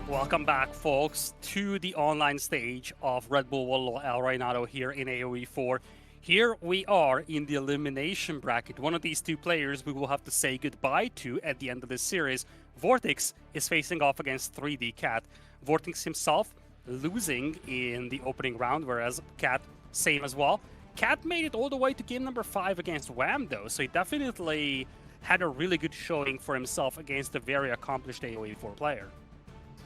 Welcome back, folks, to the online stage of Red Bull Wololo El Reinado here in AoE 4. Here we are in the elimination bracket. One of these two players we will have to say goodbye to at the end of this series. VortiX is facing off against 3D Cat. VortiX himself losing in the opening round, whereas Cat same as well. Cat made it all the way to game number 5 against Wham though, so he definitely had a really good showing for himself against a very accomplished AoE 4 player.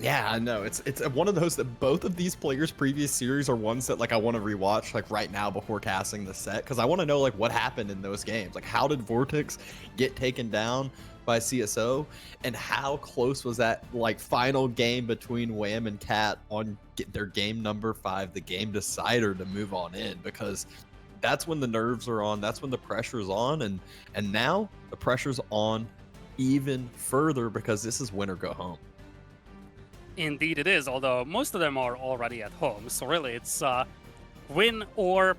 Yeah, I know. It's one of those that both of these players' previous series are ones that like I want to rewatch like right now before casting the set because I want to know like what happened in those games. Like how did VortiX get taken down by CSO and how close was that like final game between Wham and Cat on their game number 5, the game decider to move on in, because that's when the nerves are on, that's when the pressure's on, and now the pressure's on even further because this is win or go home. Indeed it is, although most of them are already at home, so really it's win or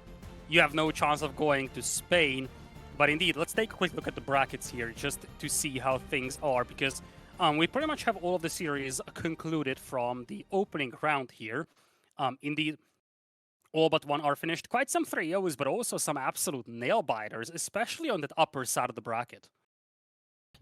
you have no chance of going to Spain. But indeed, let's take a quick look at the brackets here just to see how things are, because we pretty much have all of the series concluded from the opening round here. Indeed, all but one are finished. Quite some 3-0s, but also some absolute nail-biters, especially on that upper side of the bracket.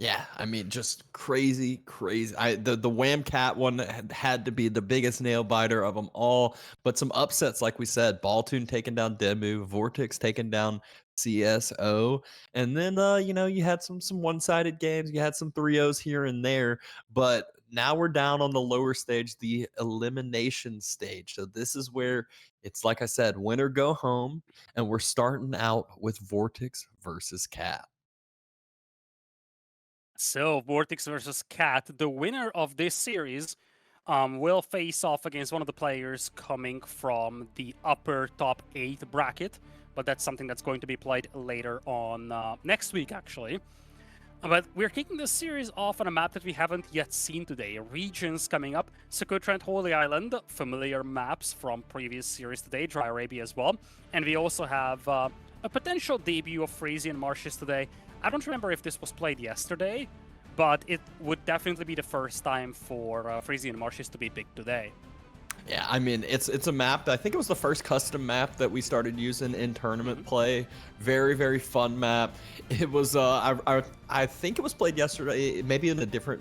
Yeah, I mean, just crazy. The Wham Cat one had to be the biggest nail biter of them all. But some upsets, like we said, Balltoon taking down Demu, VortiX taking down CSO, and then you had some one-sided games. You had some 3-0s here and there, but now we're down on the lower stage, the elimination stage. So this is where it's like I said, win or go home, and we're starting out with VortiX versus Cat. So, VortiX versus Cat, the winner of this series will face off against one of the players coming from the upper top 8 bracket, but that's something that's going to be played later on next week, actually. But we're kicking this series off on a map that we haven't yet seen today. Regions coming up, Socotra, Holy Island, familiar maps from previous series today, Dry Arabia as well. And we also have a potential debut of Frisian Marshes today. I don't remember if this was played yesterday, but it would definitely be the first time for Frisian Marshes to be picked today. Yeah, I mean, it's a map. I think it was the first custom map that we started using in tournament play. Very, very fun map. It was I think it was played yesterday, maybe in a different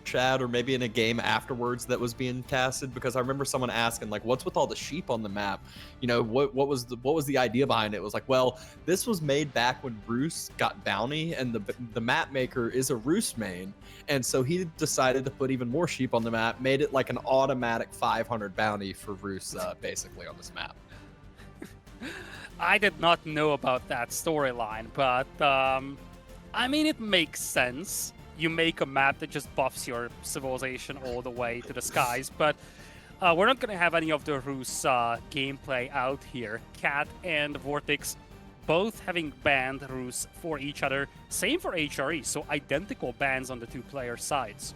chat or maybe in a game afterwards that was being casted, because I remember someone asking like, what's with all the sheep on the map? You know, what was the idea behind it? It was like, well, this was made back when Roos got bounty, and the map maker is a Roos main, and so he decided to put even more sheep on the map, made it like an automatic 500 bounty for Roos basically on this map. I did not know about that storyline, but I mean, it makes sense. You make a map that just buffs your civilization all the way to the skies, but we're not going to have any of the Roos gameplay out here. Cat and VortiX both having banned Roos for each other. Same for HRE, so identical bans on the two player sides.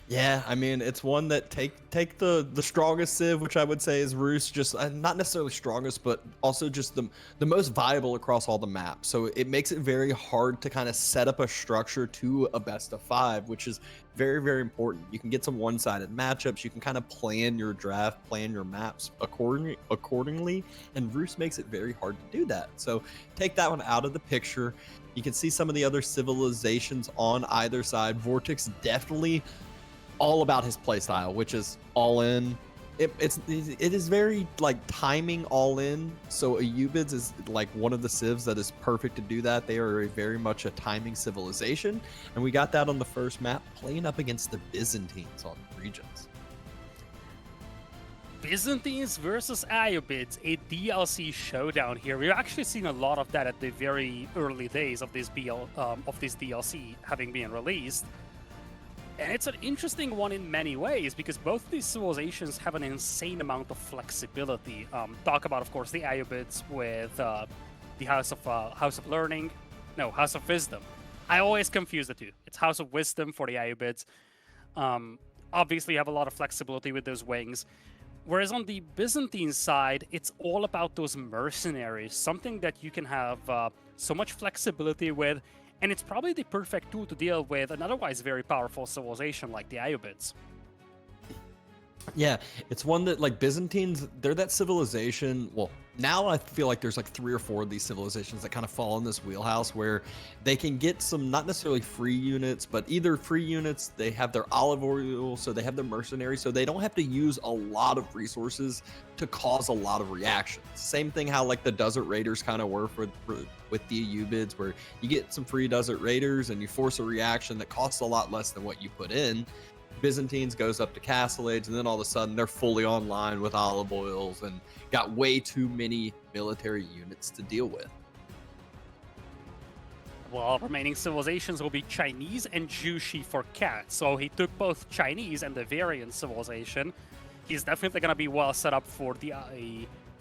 Yeah, I mean, it's one that take the strongest civ, which I would say is Roos, just not necessarily strongest, but also just the most viable across all the maps. So it makes it very hard to kind of set up a structure to a best of 5, which is very, very important. You can get some one-sided matchups. You can kind of plan your draft, plan your maps accordingly, and Roos makes it very hard to do that. So take that one out of the picture. You can see some of the other civilizations on either side. VortiX definitely all about his playstyle, which is all in. It is very like timing all in. So a Ubids is like one of the civs that is perfect to do that. They are very much a timing civilization, and we got that on the first map, playing up against the Byzantines on regions. Byzantines versus Iubids, a DLC showdown here. We've actually seen a lot of that at the very early days of this DLC having been released. And it's an interesting one in many ways, because both of these civilizations have an insane amount of flexibility. Talk about, of course, the Iubids with the House of Learning. No, House of Wisdom. I always confuse the two. It's House of Wisdom for the Iubids. Obviously, you have a lot of flexibility with those wings. Whereas on the Byzantine side, it's all about those mercenaries, something that you can have so much flexibility with, and it's probably the perfect tool to deal with an otherwise very powerful civilization like the Iubids. Yeah, it's one that like Byzantines, they're that civilization. Well, now I feel like there's like 3 or 4 of these civilizations that kind of fall in this wheelhouse where they can get some not necessarily free units, but either free units, they have their olive oil, so they have their mercenaries, so they don't have to use a lot of resources to cause a lot of reactions. Same thing how like the desert raiders kind of were with the Ayyubids, where you get some free desert raiders and you force a reaction that costs a lot less than what you put in. Byzantines goes up to Castle Age, and then all of a sudden they're fully online with olive oils and got way too many military units to deal with. Well, remaining civilizations will be Chinese and Jushi for Cat. So he took both Chinese and the variant civilization. He's definitely going to be well set up for the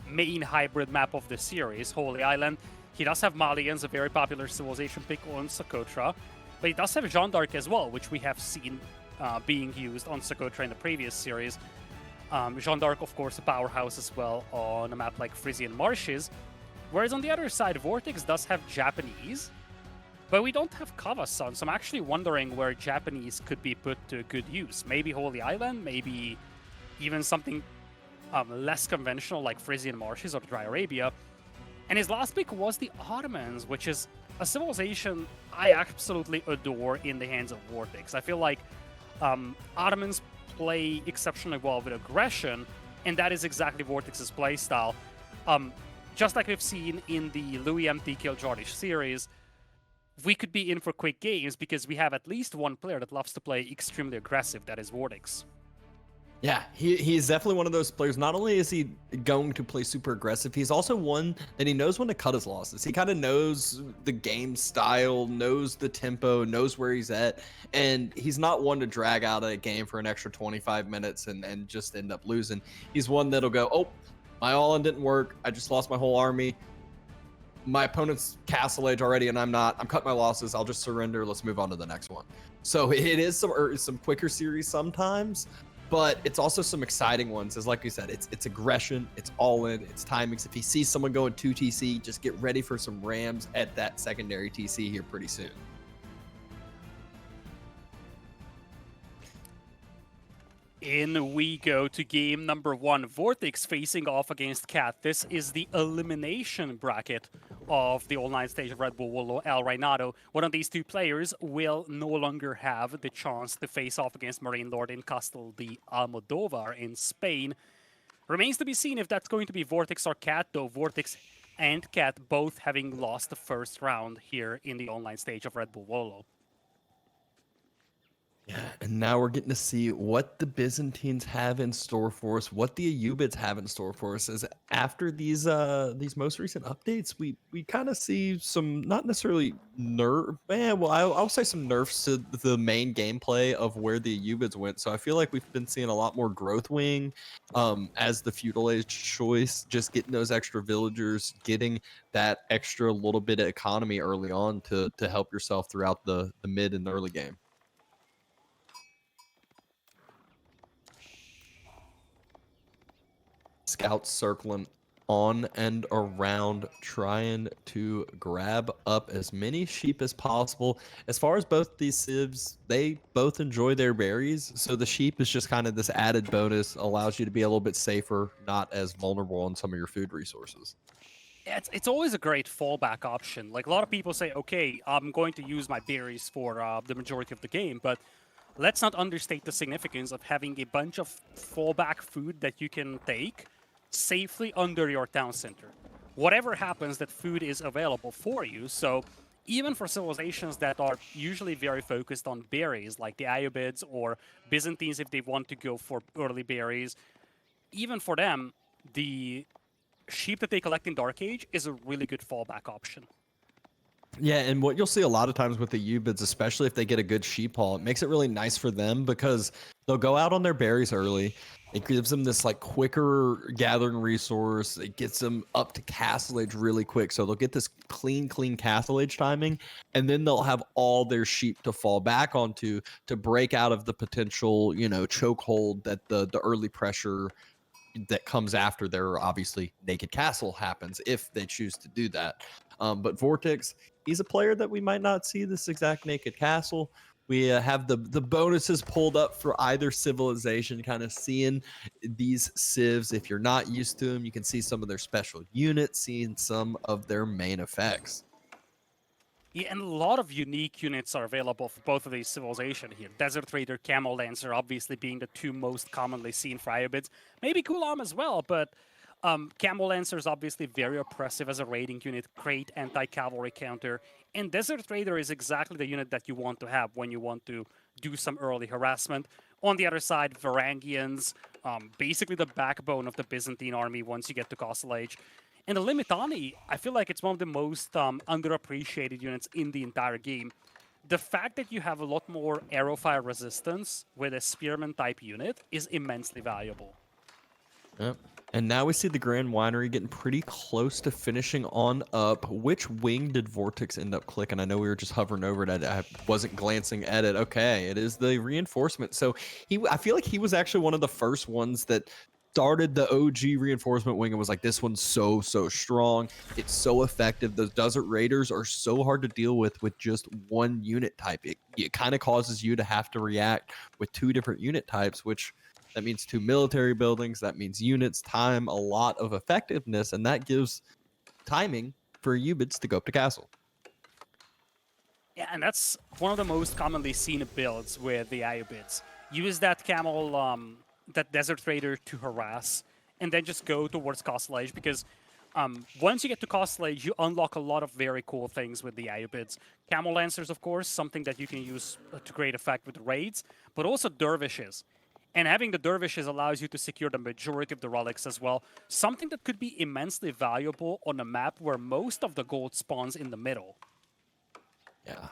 main hybrid map of the series, Holy Island. He does have Malians, a very popular civilization pick on Socotra, but he does have Jeanne d'Arc as well, which we have seen being used on Socotra in the previous series. Jeanne d'Arc, of course, a powerhouse as well on a map like Frisian Marshes. Whereas on the other side, VortiX does have Japanese, but we don't have Kava-san, so I'm actually wondering where Japanese could be put to good use. Maybe Holy Island, maybe even something less conventional like Frisian Marshes or Dry Arabia. And his last pick was the Ottomans, which is a civilization I absolutely adore in the hands of VortiX. I feel like Ottomans play exceptionally well with aggression, and that is exactly VortiX's playstyle. Just like we've seen in the Louis MT Killjardish series, we could be in for quick games because we have at least one player that loves to play extremely aggressive, that is VortiX. Yeah, he's definitely one of those players. Not only is he going to play super aggressive, he's also one that he knows when to cut his losses. He kind of knows the game style, knows the tempo, knows where he's at, and he's not one to drag out a game for an extra 25 minutes and just end up losing. He's one that'll go, oh, my all-in didn't work. I just lost my whole army. My opponent's Castle Age already, and I'm cutting my losses. I'll just surrender. Let's move on to the next one. So it is some quicker series sometimes, but it's also some exciting ones. As like you said, it's aggression, it's all in, it's timings. If he sees someone going 2 TC, just get ready for some rams at that secondary TC here pretty soon. In we go to game number 1. VortiX facing off against Cat. This is the elimination bracket of the online stage of Red Bull Wololo El Reinado. One of these two players will no longer have the chance to face off against Marine Lord in Castel de Almodovar in Spain. Remains to be seen if that's going to be VortiX or Cat, though VortiX and Cat both having lost the first round here in the online stage of Red Bull Wololo. Yeah, and now we're getting to see what the Byzantines have in store for us, what the Ayyubids have in store for us. Is after these most recent updates, we kind of see some not necessarily I'll say some nerfs to the main gameplay of where the Ayyubids went. So I feel like we've been seeing a lot more growth wing as the feudal age choice, just getting those extra villagers, getting that extra little bit of economy early on to help yourself throughout the mid and early game. Scouts circling on and around, trying to grab up as many sheep as possible. As far as both these civs, they both enjoy their berries, so the sheep is just kind of this added bonus, allows you to be a little bit safer, not as vulnerable on some of your food resources. Yeah, it's always a great fallback option. Like, a lot of people say, okay, I'm going to use my berries for the majority of the game, but let's not understate the significance of having a bunch of fallback food that you can take safely under your town center. Whatever happens, that food is available for you. So even for civilizations that are usually very focused on berries, like the Ayyubids or Byzantines if they want to go for early berries, even for them, the sheep that they collect in Dark Age is a really good fallback option. Yeah, and what you'll see a lot of times with the Ayyubids, especially if they get a good sheep haul, it makes it really nice for them because they'll go out on their berries early. It gives them this like quicker gathering resource. It gets them up to Castle Age really quick. So they'll get this clean Castle Age timing, and then they'll have all their sheep to fall back onto to break out of the potential, chokehold that the early pressure that comes after their obviously naked castle happens if they choose to do that. But VortiX, he's a player that we might not see this exact naked castle. We have the bonuses pulled up for either civilization, kind of seeing these civs. If you're not used to them, you can see some of their special units, seeing some of their main effects. Yeah, and a lot of unique units are available for both of these civilizations here. Desert Raider, Camel Lancer, obviously being the two most commonly seen for Iobids. Maybe Kulam as well, but Camel Lancer is obviously very oppressive as a raiding unit, great anti-cavalry counter, and Desert Raider is exactly the unit that you want to have when you want to do some early harassment. On the other side, Varangians, basically the backbone of the Byzantine army once you get to Castle Age. And the Limitani, I feel like it's one of the most underappreciated units in the entire game. The fact that you have a lot more arrow fire resistance with a spearman type unit is immensely valuable. Yep. And now we see the Grand Winery getting pretty close to finishing on up. Which wing did VortiX end up clicking? I know we were just hovering over it. I wasn't glancing at it. Okay, it is the reinforcement. So I feel like he was actually one of the first ones that started the OG reinforcement wing and was like, this one's so strong. It's so effective. Those Desert Raiders are so hard to deal with just one unit type. It kind of causes you to have to react with two different unit types, which that means two military buildings. That means units, time, a lot of effectiveness, and that gives timing for Ubids to go up to castle. Yeah, and that's one of the most commonly seen builds with the Iobids. Use that camel, that Desert Raider to harass, and then just go towards Castle Age, because once you get to Castle Age, you unlock a lot of very cool things with the Iobids. Camel Lancers, of course, something that you can use to great effect with raids, but also Dervishes. And having the Dervishes allows you to secure the majority of the relics as well, something that could be immensely valuable on a map where most of the gold spawns in the middle. Yeah.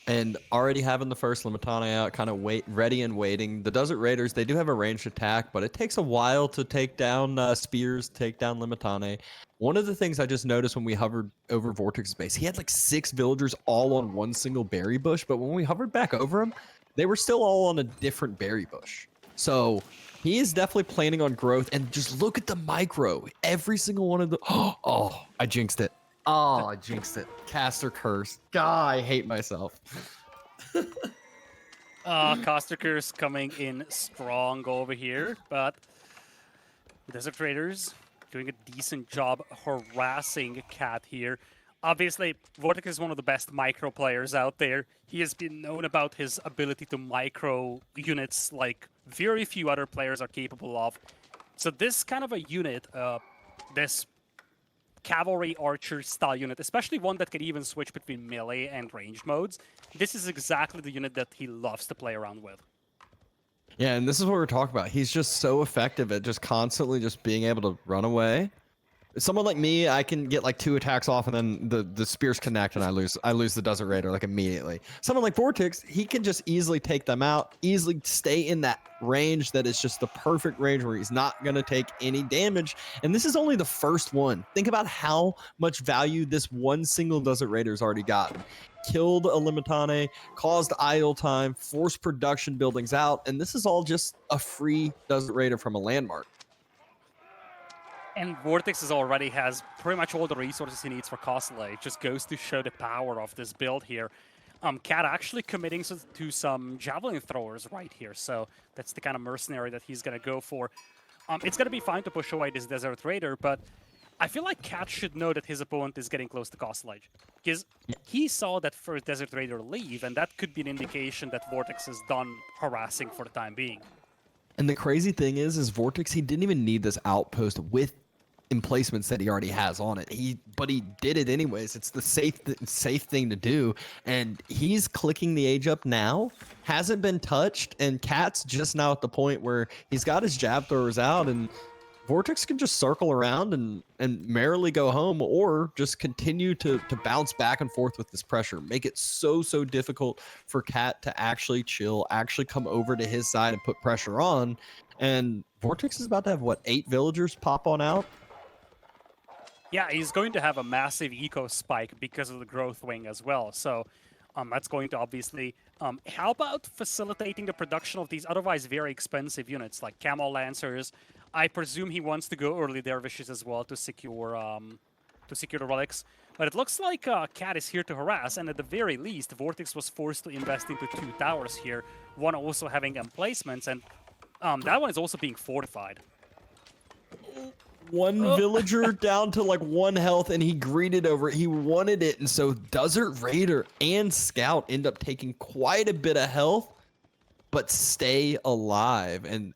And already having the first Limitane out, kind of ready and waiting. The Desert Raiders, they do have a ranged attack, but it takes a while to take down spears, take down Limitane. One of the things I just noticed when we hovered over VortiX's base, he had like 6 villagers all on one single berry bush, but when we hovered back over him, they were still all on a different berry bush. So he is definitely planning on growth, and just look at the micro. Every single one of the... Oh, I jinxed it. Oh, I jinxed it. Caster curse. God, I hate myself. Caster curse coming in strong over here, but Desert Raiders doing a decent job harassing Cat here. Obviously, VortiX is one of the best micro players out there. He has been known about his ability to micro units like very few other players are capable of. So this kind of a unit, this cavalry archer style unit, especially one that can even switch between melee and range modes, this is exactly the unit that he loves to play around with. Yeah, and this is what we're talking about. He's just so effective at just constantly just being able to run away. Someone like me, I can get like 2 attacks off, and then the spears connect, and I lose the Desert Raider like immediately. Someone like VortiX, he can just easily take them out, easily stay in that range that is just the perfect range where he's not gonna take any damage. And this is only the first one. Think about how much value this one single Desert Raider's already gotten. Killed a Limitane, caused idle time, forced production buildings out, and this is all just a free Desert Raider from a landmark. And VortiX already has pretty much all the resources he needs for Castle Age. Just goes to show the power of this build here. Cat actually committing to some javelin throwers right here, so that's the kind of mercenary that he's gonna go for. It's gonna be fine to push away this Desert Raider, but I feel like Cat should know that his opponent is getting close to Castle Age, because he saw that first Desert Raider leave, and that could be an indication that VortiX is done harassing for the time being. And the crazy thing is VortiX, he didn't even need this outpost with emplacements that he already has on it. But he did it anyways. It's the safe thing to do, and he's clicking the age up now. Hasn't been touched, and Cat's just now at the point where he's got his jab throwers out, and VortiX can just circle around and merrily go home, or just continue to bounce back and forth with this pressure. Make it so difficult for Cat to actually chill, actually come over to his side and put pressure on. And VortiX is about to have, what, 8 villagers pop on out? Yeah, he's going to have a massive eco spike because of the growth wing as well. So that's going to obviously help out facilitating the production of these otherwise very expensive units like Camel Lancers. I presume he wants to go early Dervishes as well to secure the relics. But it looks like Cat is here to harass, and at the very least, VortiX was forced to invest into 2 towers here, one also having emplacements, and that one is also being fortified. One villager down to like 1 health, and he greeted over it. He wanted it, and so Desert Raider and Scout end up taking quite a bit of health, but stay alive. And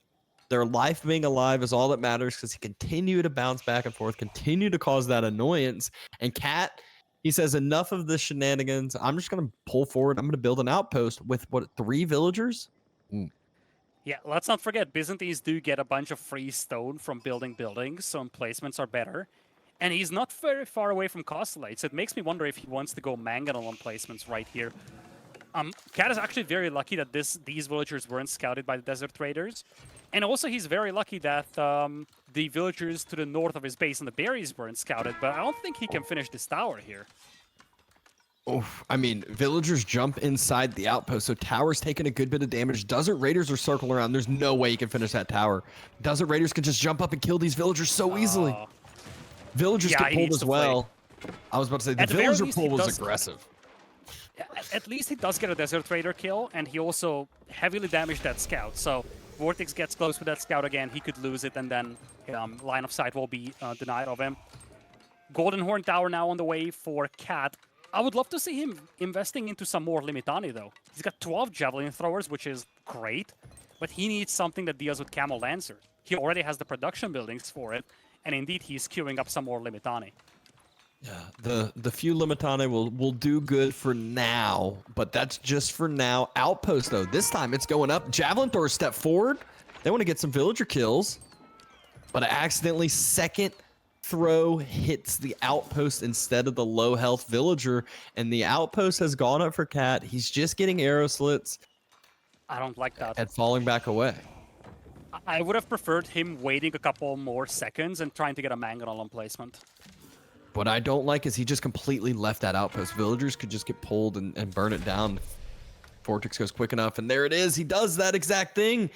their life being alive is all that matters, because he continued to bounce back and forth, continue to cause that annoyance. And Cat, he says, enough of the shenanigans. I'm just going to pull forward. I'm going to build an outpost with, what, 3 villagers? Yeah, let's not forget, Byzantines do get a bunch of free stone from building buildings, so emplacements are better. And he's not very far away from Costolate, so it makes me wonder if he wants to go mangonel emplacements right here. Cat is actually very lucky that these villagers weren't scouted by the Desert Raiders. And also he's very lucky that the villagers to the north of his base and the berries weren't scouted, but I don't think he can finish this tower here. Oh, I mean, villagers jump inside the outpost, so tower's taking a good bit of damage. Desert Raiders are circling around. There's no way you can finish that tower. Desert Raiders can just jump up and kill these villagers so easily. Villagers get pulled as well. I was about to say, the villager pull was aggressive. At least he does get a Desert Raider kill, and he also heavily damaged that scout. So VortiX gets close with that scout again. He could lose it, and then line of sight will be denied of him. Golden Horn Tower now on the way for Cat. I would love to see him investing into some more Limitani, though. He's got 12 Javelin Throwers, which is great, but he needs something that deals with Camel Lancer. He already has the production buildings for it, and indeed he's queuing up some more Limitani. Yeah, the few Limitani will do good for now, but that's just for now. Outpost, though, this time it's going up. Javelin Throwers step forward. They want to get some villager kills, but accidentally second throw hits the outpost instead of the low health villager, and the outpost has gone up for Cat. He's just getting arrow slits. I don't like that. And falling back away. I would have preferred him waiting a couple more seconds and trying to get a mangonel emplacement. What I don't like is he just completely left that outpost. Villagers could just get pulled and burn it down. VortiX goes quick enough, and there it is. He does that exact thing.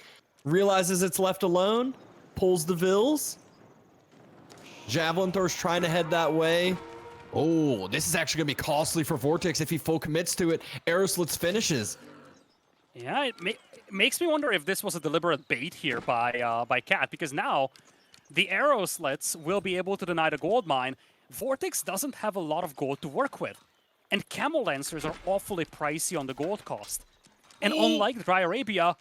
Realizes it's left alone. Pulls the vills. Javelin Throwers trying to head that way. Oh, this is actually going to be costly for VortiX if he full commits to it. Arrow slits finishes. Yeah, it makes me wonder if this was a deliberate bait here by Cat, because now the arrow slits will be able to deny the gold mine. VortiX doesn't have a lot of gold to work with, and Camel Lancers are awfully pricey on the gold cost. And unlike Dry Arabia,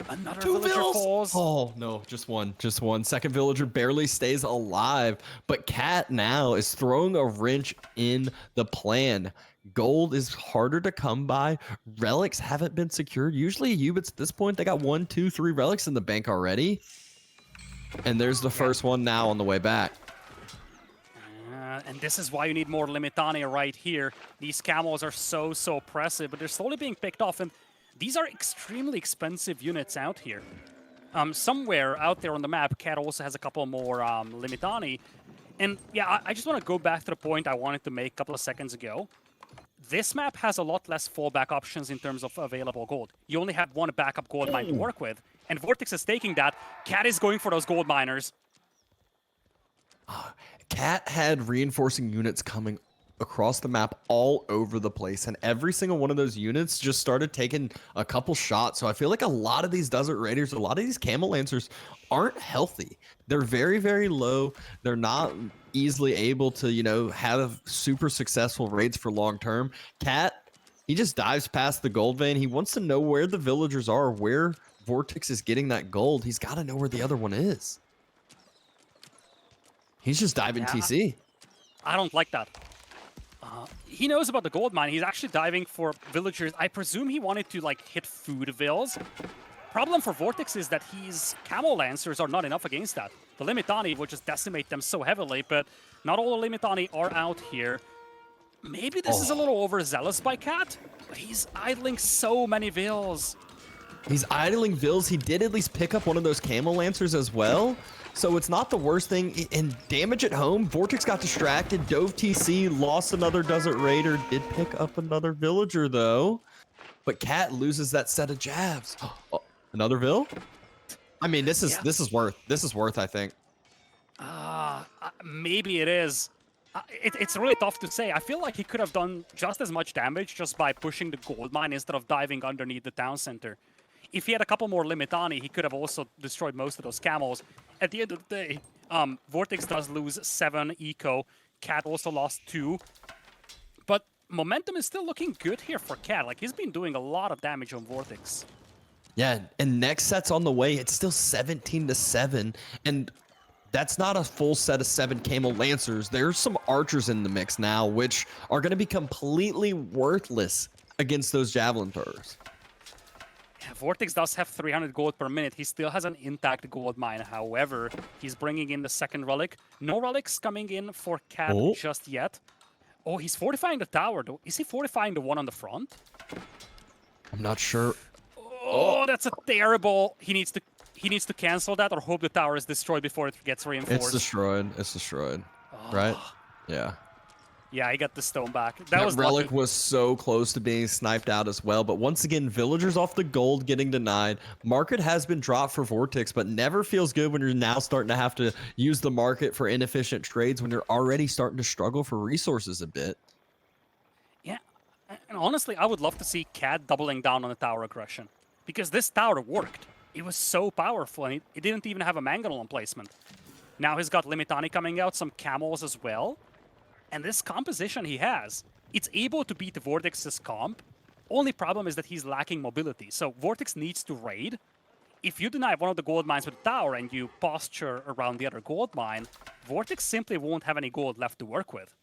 another villager falls. Oh, no, just one. Just one. Second villager barely stays alive. But Cat now is throwing a wrench in the plan. Gold is harder to come by. Relics haven't been secured. Usually Ubits at this point, they got 1, 2, 3 relics in the bank already. And there's the first one now on the way back. And this is why you need more Limitani right here. These camels are so oppressive, but they're slowly being picked off. And these are extremely expensive units out here. Somewhere out there on the map, Cat also has a couple more Limitani. And yeah, I just want to go back to the point I wanted to make a couple of seconds ago. This map has a lot less fallback options in terms of available gold. You only have one backup gold mine to work with. And VortiX is taking that. Cat is going for those gold miners. Cat had reinforcing units coming across the map all over the place, and every single one of those units just started taking a couple shots. So I feel like a lot of these Desert Raiders, a lot of these Camel Lancers aren't healthy. They're very, very low. They're not easily able to, you know, have super successful raids for long term. Cat, he just dives past the gold vein. He wants to know where the villagers are, where VortiX is getting that gold. He's got to know where the other one is. He's just diving TC. I don't like that. He knows about the gold mine. He's actually diving for villagers. I presume he wanted to like hit food vills. Problem for VortiX is that his Camel Lancers are not enough against that. The Limitani will just decimate them so heavily, but not all the Limitani are out here. Maybe this is a little overzealous by Cat, but he's idling so many vills. He's idling vills. He did at least pick up one of those Camel Lancers as well. So it's not the worst thing. And damage at home, VortiX got distracted, dove TC, lost another Desert Raider, did pick up another villager though. But Cat loses that set of jabs. Oh, another vill? I mean, this is worth, I think. Maybe it is. It's really tough to say. I feel like he could have done just as much damage just by pushing the gold mine instead of diving underneath the town center. If he had a couple more Limitani, he could have also destroyed most of those camels. At the end of the day, VortiX does lose 7 eco. Cat also lost 2. But momentum is still looking good here for Cat. Like, he's been doing a lot of damage on VortiX. Yeah, and next set's on the way. It's still 17-7, and that's not a full set of 7 Camel Lancers. There's some archers in the mix now, which are going to be completely worthless against those javelin throwers. Yeah, VortiX does have 300 gold per minute. He still has an intact gold mine. However, he's bringing in the second relic. No relics coming in for Cat just yet. Oh, he's fortifying the tower, though. Is he fortifying the one on the front? I'm not sure. Oh, that's a terrible... He needs to cancel that or hope the tower is destroyed before it gets reinforced. It's destroyed. It's destroyed. Right? Yeah. Yeah, I got the stone back. That was relic lucky. was so close to being sniped out as well. But once again, villagers off the gold getting denied. Market has been dropped for VortiX, but never feels good when you're now starting to have to use the market for inefficient trades when you're already starting to struggle for resources a bit. Yeah, and honestly, I would love to see Cat doubling down on the tower aggression. Because this tower worked. It was so powerful, and it didn't even have a Mangonel emplacement. Now he's got Limitani coming out, some camels as well. And this composition he has, it's able to beat the VortiX's comp. Only problem is that he's lacking mobility. So VortiX needs to raid. If you deny one of the gold mines with the tower and you posture around the other gold mine, VortiX simply won't have any gold left to work with.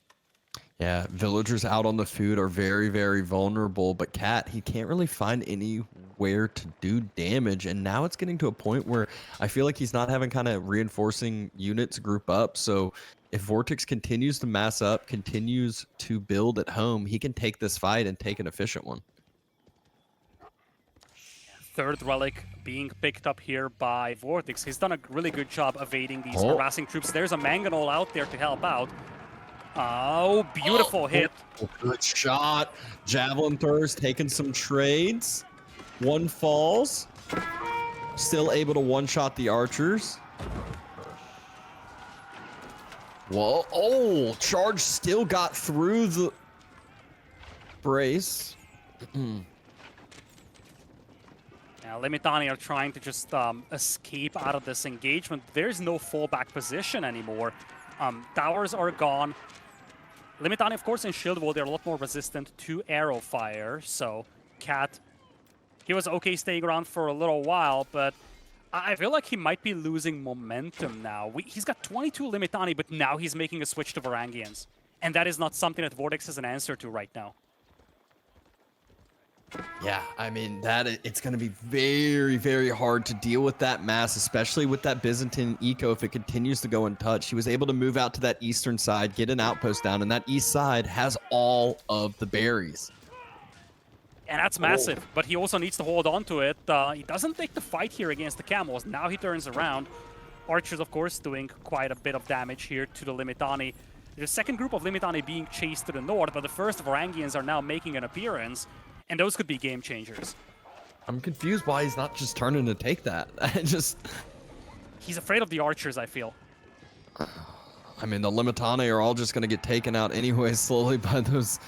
Yeah, villagers out on the food are very, very vulnerable, but Cat, he can't really find anywhere to do damage, and now it's getting to a point where I feel like he's not having kind of reinforcing units group up, so if VortiX continues to mass up, continues to build at home, he can take this fight and take an efficient one. Third relic being picked up here by VortiX. He's done a really good job evading these harassing troops. There's a Mangonel out there to help out. Oh, beautiful hit. Good shot. Javelin throwers taking some trades. One falls. Still able to one-shot the archers. Well, oh, charge still got through the brace. Now, Limitani are trying to just escape out of this engagement. There's no fallback position anymore. Towers are gone. Limitani, of course, in Shield Wall, they're a lot more resistant to arrow fire. So, Cat, he was okay staying around for a little while, but I feel like he might be losing momentum now. He's got 22 Limitani, but now he's making a switch to Varangians. And that is not something that VortiX has an answer to right now. Yeah, I mean, it's going to be very, very hard to deal with that mass, especially with that Byzantine eco if it continues to go untouched. He was able to move out to that eastern side, get an outpost down, and that east side has all of the berries. And that's massive, but he also needs to hold on to it. He doesn't take the fight here against the camels. Now he turns around. Archers, of course, doing quite a bit of damage here to the Limitani. There's a second group of Limitani being chased to the north, but the first Varangians are now making an appearance. And those could be game changers. I'm confused why he's not just turning to take that. He's afraid of the archers, I feel. I mean, the Limitani are all just going to get taken out anyway slowly by those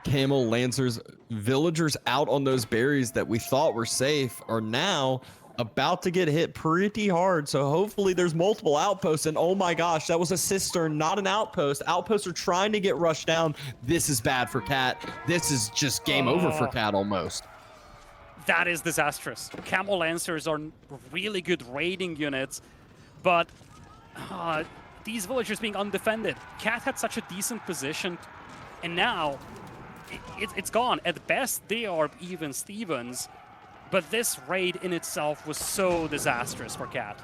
Camel Lancers. Villagers out on those berries that we thought were safe are now about to get hit pretty hard. So hopefully there's multiple outposts. And oh my gosh, that was a cistern, not an outpost. Outposts are trying to get rushed down. This is bad for Cat. This is just game over for Cat almost. That is disastrous. Camel Lancers are really good raiding units, but these villagers being undefended. Cat had such a decent position, and now it's gone. At best, they are even Stevens. But this raid in itself was so disastrous for Cat.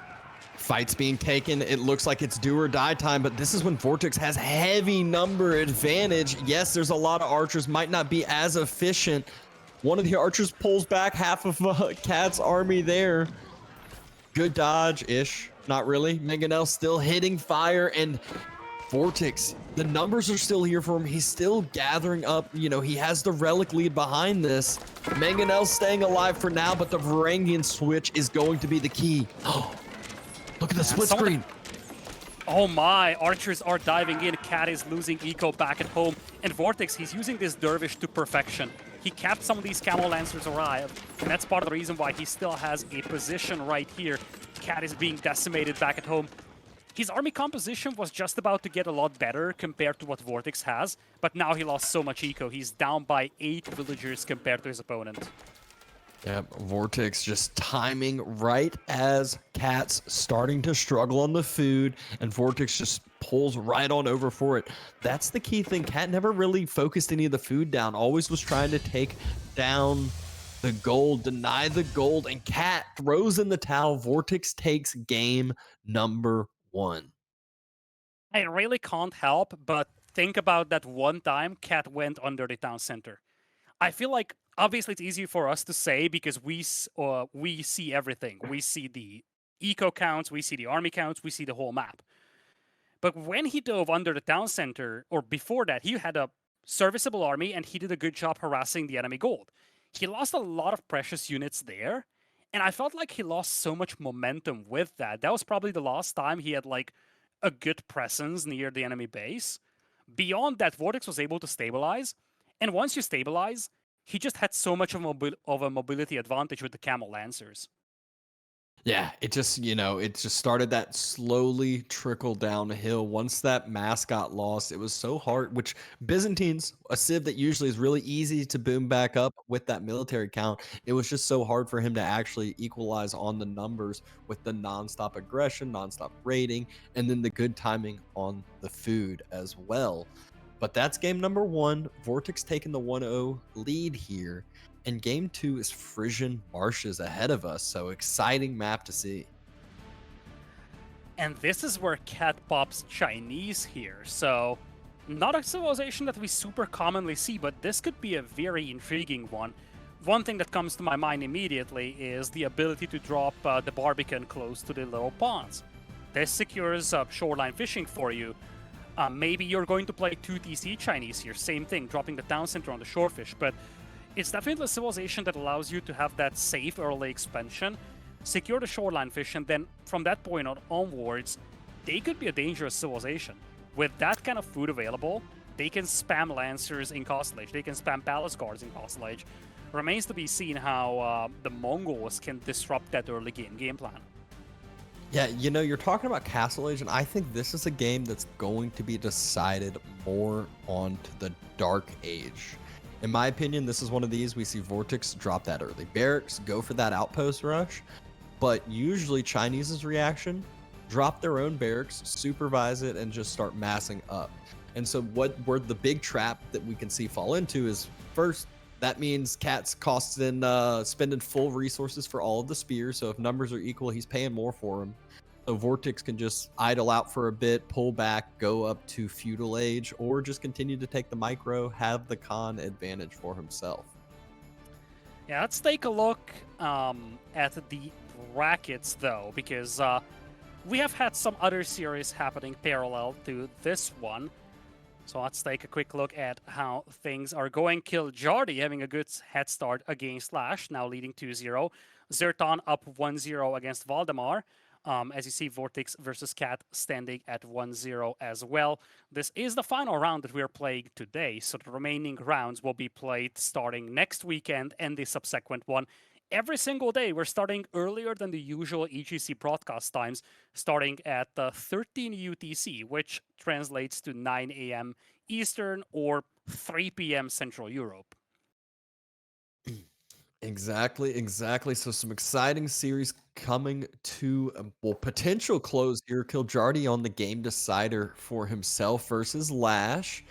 Fights being taken. It looks like it's do or die time, but this is when VortiX has heavy number advantage. Yes, there's a lot of archers, might not be as efficient. One of the archers pulls back half of Cat's army there. Good dodge-ish. Not really. Mangonel still hitting fire, and VortiX, the numbers are still here for him. He's still gathering up. You know, he has the relic lead behind this. Mangonel's staying alive for now, but the Varangian switch is going to be the key. Oh, look at the split screen. Oh my, archers are diving in. Cat is losing eco back at home. And VortiX, he's using this dervish to perfection. He kept some of these camel lancers alive, and that's part of the reason why he still has a position right here. Cat is being decimated back at home. His army composition was just about to get a lot better compared to what VortiX has, but now he lost so much eco. He's down by 8 villagers compared to his opponent. Yep, VortiX just timing right as Cat's starting to struggle on the food, and VortiX just pulls right on over for it. That's the key thing. Cat never really focused any of the food down, always was trying to take down the gold, deny the gold, and Cat throws in the towel. VortiX takes game number 1. I really can't help but think about that one time Cat went under the town center. I feel like obviously it's easy for us to say because we see everything. We see the eco counts, we see the army counts, we see the whole map. But when he dove under the town center, or before that, he had a serviceable army and he did a good job harassing the enemy gold. He lost a lot of precious units there, and I felt like he lost so much momentum with that. That was probably the last time he had like a good presence near the enemy base. Beyond that, VortiX was able to stabilize, and once you stabilize, he just had so much of a mobility advantage with the camel lancers. Yeah, it just, it just started that slowly trickle downhill. Once that mass got lost, it was so hard, which Byzantines, a civ that usually is really easy to boom back up with that military count, it was just so hard for him to actually equalize on the numbers with the nonstop aggression, nonstop raiding, and then the good timing on the food as well. But that's game number 1. VortiX taking the 1-0 lead here. And game 2 is Frisian Marshes ahead of us, so exciting map to see. And this is where Cat pops Chinese here, so not a civilization that we super commonly see, but this could be a very intriguing one. One thing that comes to my mind immediately is the ability to drop the Barbican close to the little ponds. This secures shoreline fishing for you. Maybe you're going to play 2 TC Chinese here, same thing, dropping the town center on the shorefish, but it's definitely a civilization that allows you to have that safe early expansion, secure the shoreline fish, and then from that point onwards, they could be a dangerous civilization. With that kind of food available, they can spam Lancers in Castle Age, they can spam Palace Guards in Castle Age. Remains to be seen how the Mongols can disrupt that early game plan. Yeah, you're talking about Castle Age, and I think this is a game that's going to be decided more onto the Dark Age. In my opinion, this is one of these we see VortiX drop that early barracks, go for that outpost rush, but usually Chinese's reaction, drop their own barracks, supervise it, and just start massing up. And so where the big trap that we can see fall into is, first, that means Cat's costing spending full resources for all of the spears, so if numbers are equal, he's paying more for them. So VortiX can just idle out for a bit, pull back, go up to Feudal Age, or just continue to take the micro, have the con advantage for himself. Yeah, let's take a look at the brackets, though, because we have had some other series happening parallel to this one. So let's take a quick look at how things are going. Kiljardi having a good head start against Lash, now leading 2-0. Zertan up 1-0 against Valdemar. As you see, VortiX versus Cat standing at 1-0 as well. This is the final round that we are playing today, so the remaining rounds will be played starting next weekend and the subsequent one. Every single day, we're starting earlier than the usual EGC broadcast times, starting at 13 UTC, which translates to 9 a.m. Eastern or 3 p.m. Central Europe. Exactly. So some exciting series coming to potential close here. Kiljardi on the game decider for himself versus Lash.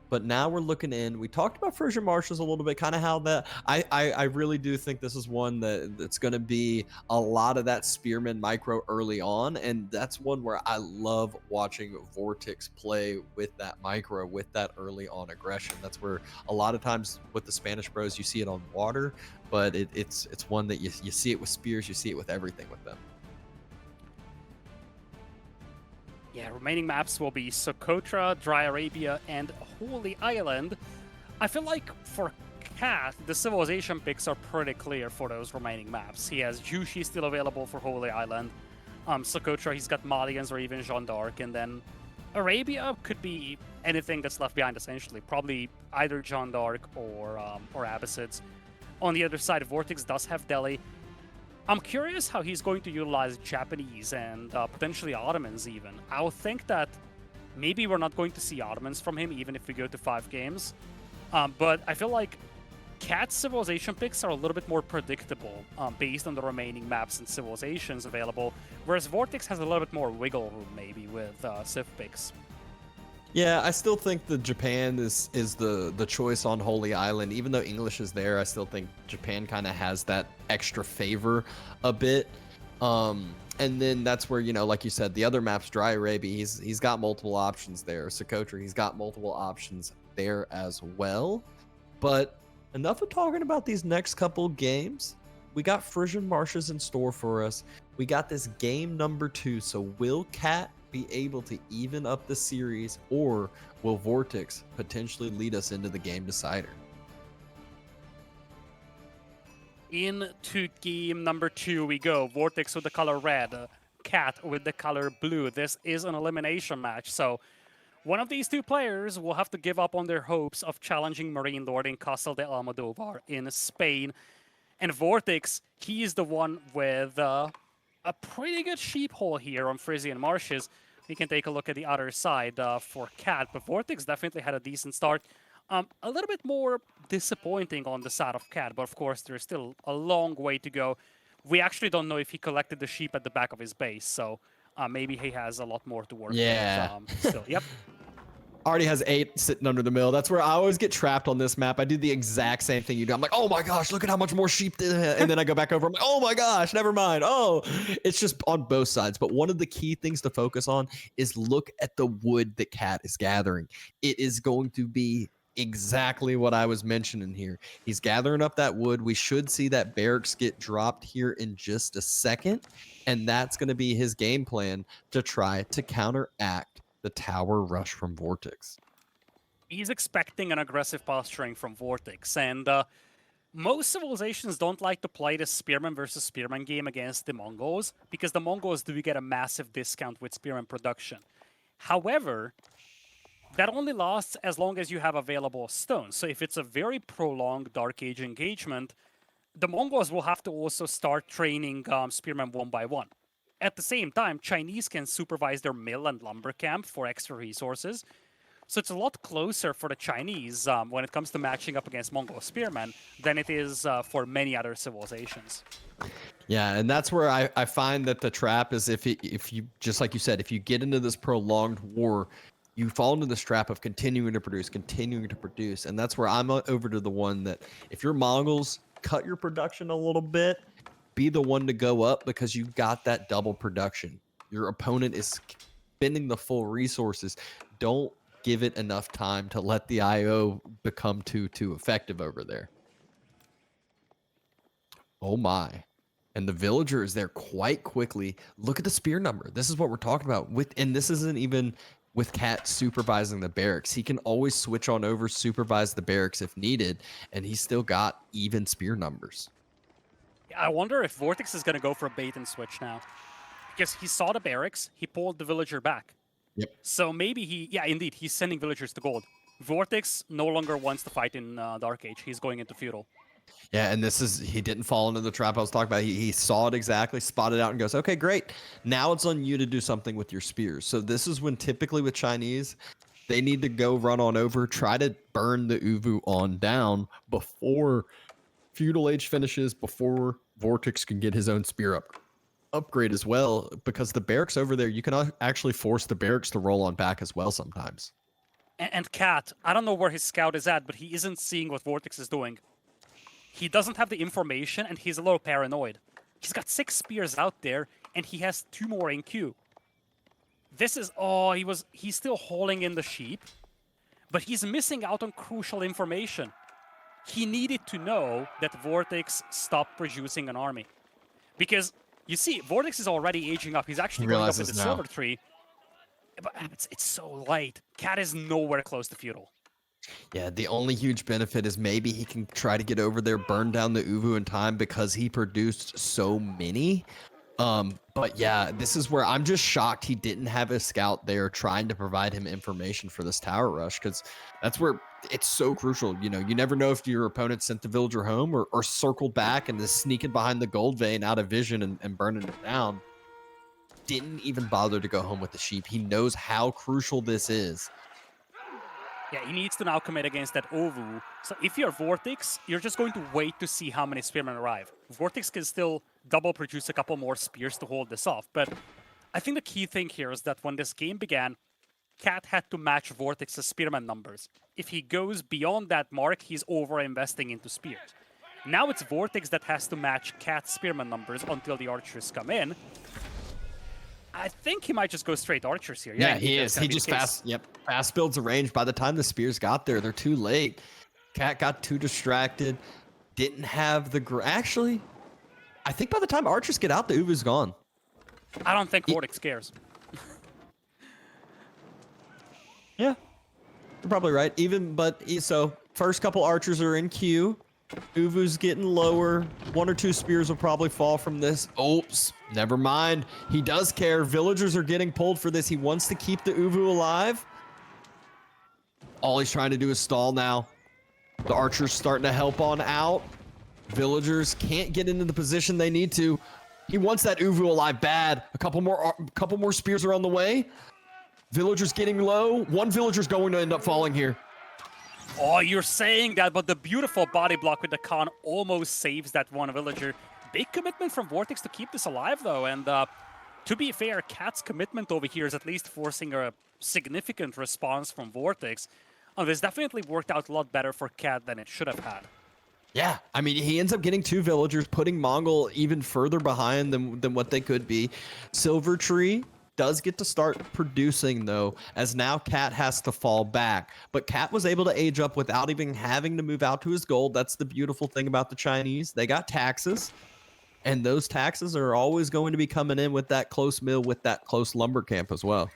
But now we're looking in. We talked about Frisian Marshes a little bit, kind of how that. I really do think this is one that's going to be a lot of that Spearman micro early on, and that's one where I love watching VortiX play with that micro, with that early on aggression. That's where a lot of times with the Spanish Bros you see it on water, but it's one that you see it with spears, you see it with everything with them. Yeah, remaining maps will be Socotra, Dry Arabia, and Holy Island. I feel like for Cat, the civilization picks are pretty clear for those remaining maps. He has Jushi still available for Holy Island. Socotra, he's got Malians or even Jeanne d'Arc, and then Arabia could be anything that's left behind, essentially. Probably either Jeanne d'Arc or Abbasids. On the other side, VortiX does have Delhi. I'm curious how he's going to utilize Japanese and potentially Ottomans even. I would think that maybe we're not going to see Ottomans from him even if we go to 5 games. But I feel like Cat's civilization picks are a little bit more predictable based on the remaining maps and civilizations available, whereas VortiX has a little bit more wiggle room maybe with Civ picks. Yeah, I still think the Japan is the choice on Holy Island. Even though English is there, I still think Japan kind of has that extra favor a bit. And then that's where, you know, like you said, the other maps, Dry Arabia, he's got multiple options there. Socotra, he's got multiple options there as well. But enough of talking about these next couple games. We got Frisian Marshes in store for us. We got this game number 2. So will Cat be able to even up the series, or will VortiX potentially lead us into the game decider? Into game number 2 we go. VortiX with the color red, Cat with the color blue. This is an elimination match, so one of these two players will have to give up on their hopes of challenging Marine Lord in Castel de Almodovar in Spain. And VortiX, he is the one with a pretty good sheep hole here on Frisian Marshes. We can take a look at the other side for Cat, but VortiX definitely had a decent start. A little bit more disappointing on the side of Cat, but of course there's still a long way to go. We actually don't know if he collected the sheep at the back of his base, so maybe he has a lot more to work with. Still, yep. Already has 8 sitting under the mill. That's where I always get trapped on this map. I do the exact same thing you do. I'm like, oh my gosh, look at how much more sheep did. And then I go back over. I'm like, oh my gosh, never mind. Oh, it's just on both sides. But one of the key things to focus on is look at the wood that Cat is gathering. It is going to be exactly what I was mentioning here. He's gathering up that wood. We should see that barracks get dropped here in just a second. And that's going to be his game plan to try to counteract the tower rush from VortiX. He's expecting an aggressive posturing from VortiX, and most civilizations don't like to play the Spearman versus Spearman game against the Mongols, because the Mongols do get a massive discount with Spearman production. However, that only lasts as long as you have available stones. So if it's a very prolonged Dark Age engagement, the Mongols will have to also start training Spearmen one by one. At the same time, Chinese can supervise their mill and lumber camp for extra resources. So it's a lot closer for the Chinese when it comes to matching up against Mongol spearmen than it is for many other civilizations. Yeah, and that's where I find that the trap is if you, just like you said, if you get into this prolonged war, you fall into this trap of continuing to produce. And that's where I'm over to the one that if you're Mongols, cut your production a little bit, be the one to go up because you've got that double production. Your opponent is spending the full resources. Don't give it enough time to let the IO become too effective over there. Oh my. And the villager is there quite quickly. Look at the spear number. This is what we're talking about. And this isn't even with Cat supervising the barracks. He can always switch on over, supervise the barracks if needed, and he's still got even spear numbers. I wonder if VortiX is going to go for a bait and switch now. Because he saw the barracks, he pulled the villager back. Yep. So maybe indeed, he's sending villagers to gold. VortiX no longer wants to fight in Dark Age. He's going into feudal. Yeah, and he didn't fall into the trap I was talking about. He saw it exactly, spotted out, and goes, okay, great. Now it's on you to do something with your spears. So this is when typically with Chinese, they need to go run on over, try to burn the Uvu on down before feudal age finishes, before VortiX can get his own spear upgrade as well, because the barracks over there, you can actually force the barracks to roll on back as well sometimes. And Cat, I don't know where his scout is at, but he isn't seeing what VortiX is doing. He doesn't have the information, and he's a little paranoid. He's got 6 spears out there, and he has 2 more in queue. This is... Oh, he's still hauling in the sheep, but he's missing out on crucial information. He needed to know that VortiX stopped producing an army. Because, you see, VortiX is already aging up. He's actually going up with the silver tree. But it's so light. Cat is nowhere close to feudal. Yeah, the only huge benefit is maybe he can try to get over there, burn down the Uvu in time because he produced so many. But yeah, this is where I'm just shocked he didn't have a scout there trying to provide him information for this tower rush, because that's where it's so crucial. You know, you never know if your opponent sent the villager home or circled back and is sneaking behind the gold vein out of vision and burning it down. Didn't even bother to go home with the sheep. He knows how crucial this is. Yeah, he needs to now commit against that Ovu. So if you're VortiX, you're just going to wait to see how many spearmen arrive. VortiX can still double produce a couple more spears to hold this off, but I think the key thing here is that when this game began, Cat had to match VortiX's spearman numbers. If he goes beyond that mark, he's over-investing into spears. Now it's VortiX that has to match Cat's spearman numbers until the archers come in. I think he might just go straight archers here. Yeah, he is. He just fast builds a range. By the time the spears got there, they're too late. Cat got too distracted. Didn't have the actually, I think by the time archers get out, the Uvu's gone. I don't think VortiX cares. Yeah, you're probably right. So first couple archers are in queue. Uvu's getting lower. 1 or 2 spears will probably fall from this. Oops, never mind. He does care. Villagers are getting pulled for this. He wants to keep the Uvu alive. All he's trying to do is stall now. The archers starting to help on out. Villagers can't get into the position they need to. He wants that Uvu alive bad. A couple more spears are on the way. Villagers getting low. One villager's going to end up falling here. Oh, you're saying that, but the beautiful body block with the Khan almost saves that one villager. Big commitment from VortiX to keep this alive, though, and to be fair, Cat's commitment over here is at least forcing a significant response from VortiX. This definitely worked out a lot better for Cat than it should have had. Yeah, I mean, he ends up getting 2 villagers, putting Mongol even further behind than what they could be. Silver Tree does get to start producing, though, as now Cat has to fall back. But Cat was able to age up without even having to move out to his gold. That's the beautiful thing about the Chinese. They got taxes, and those taxes are always going to be coming in with that close mill, with that close lumber camp as well.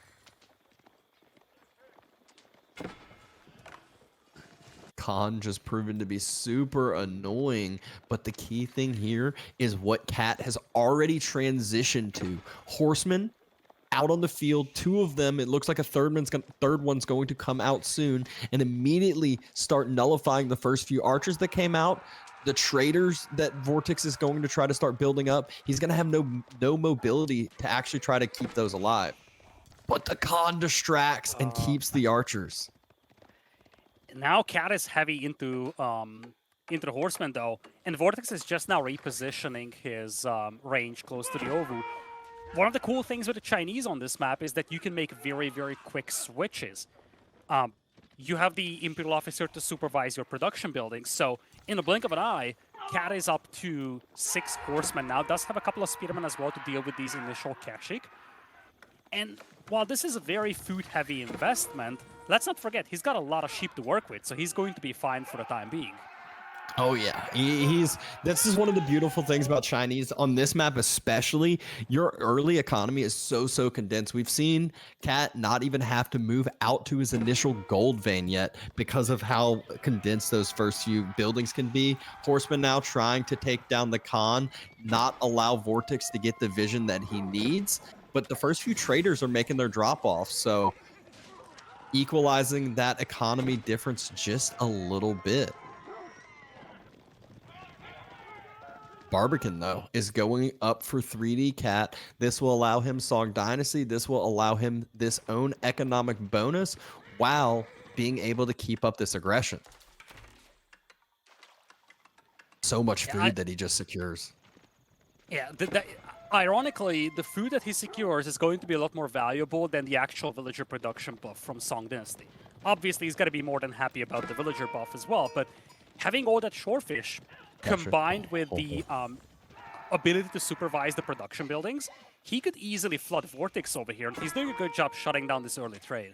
Khan just proven to be super annoying, but the key thing here is what Cat has already transitioned to. Horsemen out on the field, 2 of them. It looks like a third one's going to come out soon and immediately start nullifying the first few archers that came out. The traders that VortiX is going to try to start building up, he's going to have no mobility to actually try to keep those alive. But the Khan distracts and keeps the archers. Now Cat is heavy into the horsemen, though, and VortiX is just now repositioning his range close to the Ovu. One of the cool things with the Chinese on this map is that you can make very, very quick switches. You have the Imperial Officer to supervise your production buildings, so in a blink of an eye, Cat is up to 6 horsemen now, does have a couple of spearmen as well to deal with these initial Kashik. And while this is a very food-heavy investment, let's not forget, he's got a lot of sheep to work with, so he's going to be fine for the time being. Oh yeah, this is one of the beautiful things about Chinese on this map, especially. Your early economy is so condensed. We've seen Cat not even have to move out to his initial gold vein yet because of how condensed those first few buildings can be. Horseman now trying to take down the Khan, not allow VortiX to get the vision that he needs, but the first few traders are making their drop off, so equalizing that economy difference just a little bit. Barbican, though, is going up for 3D Cat. This will allow him Song Dynasty. This will allow him this own economic bonus while being able to keep up this aggression. So much food that he just secures. Yeah, ironically, the food that he secures is going to be a lot more valuable than the actual villager production buff from Song Dynasty. Obviously, he's going to be more than happy about the villager buff as well, but having all that shorefish combined with the ability to supervise the production buildings, he could easily flood VortiX over here, and he's doing a good job shutting down this early trade.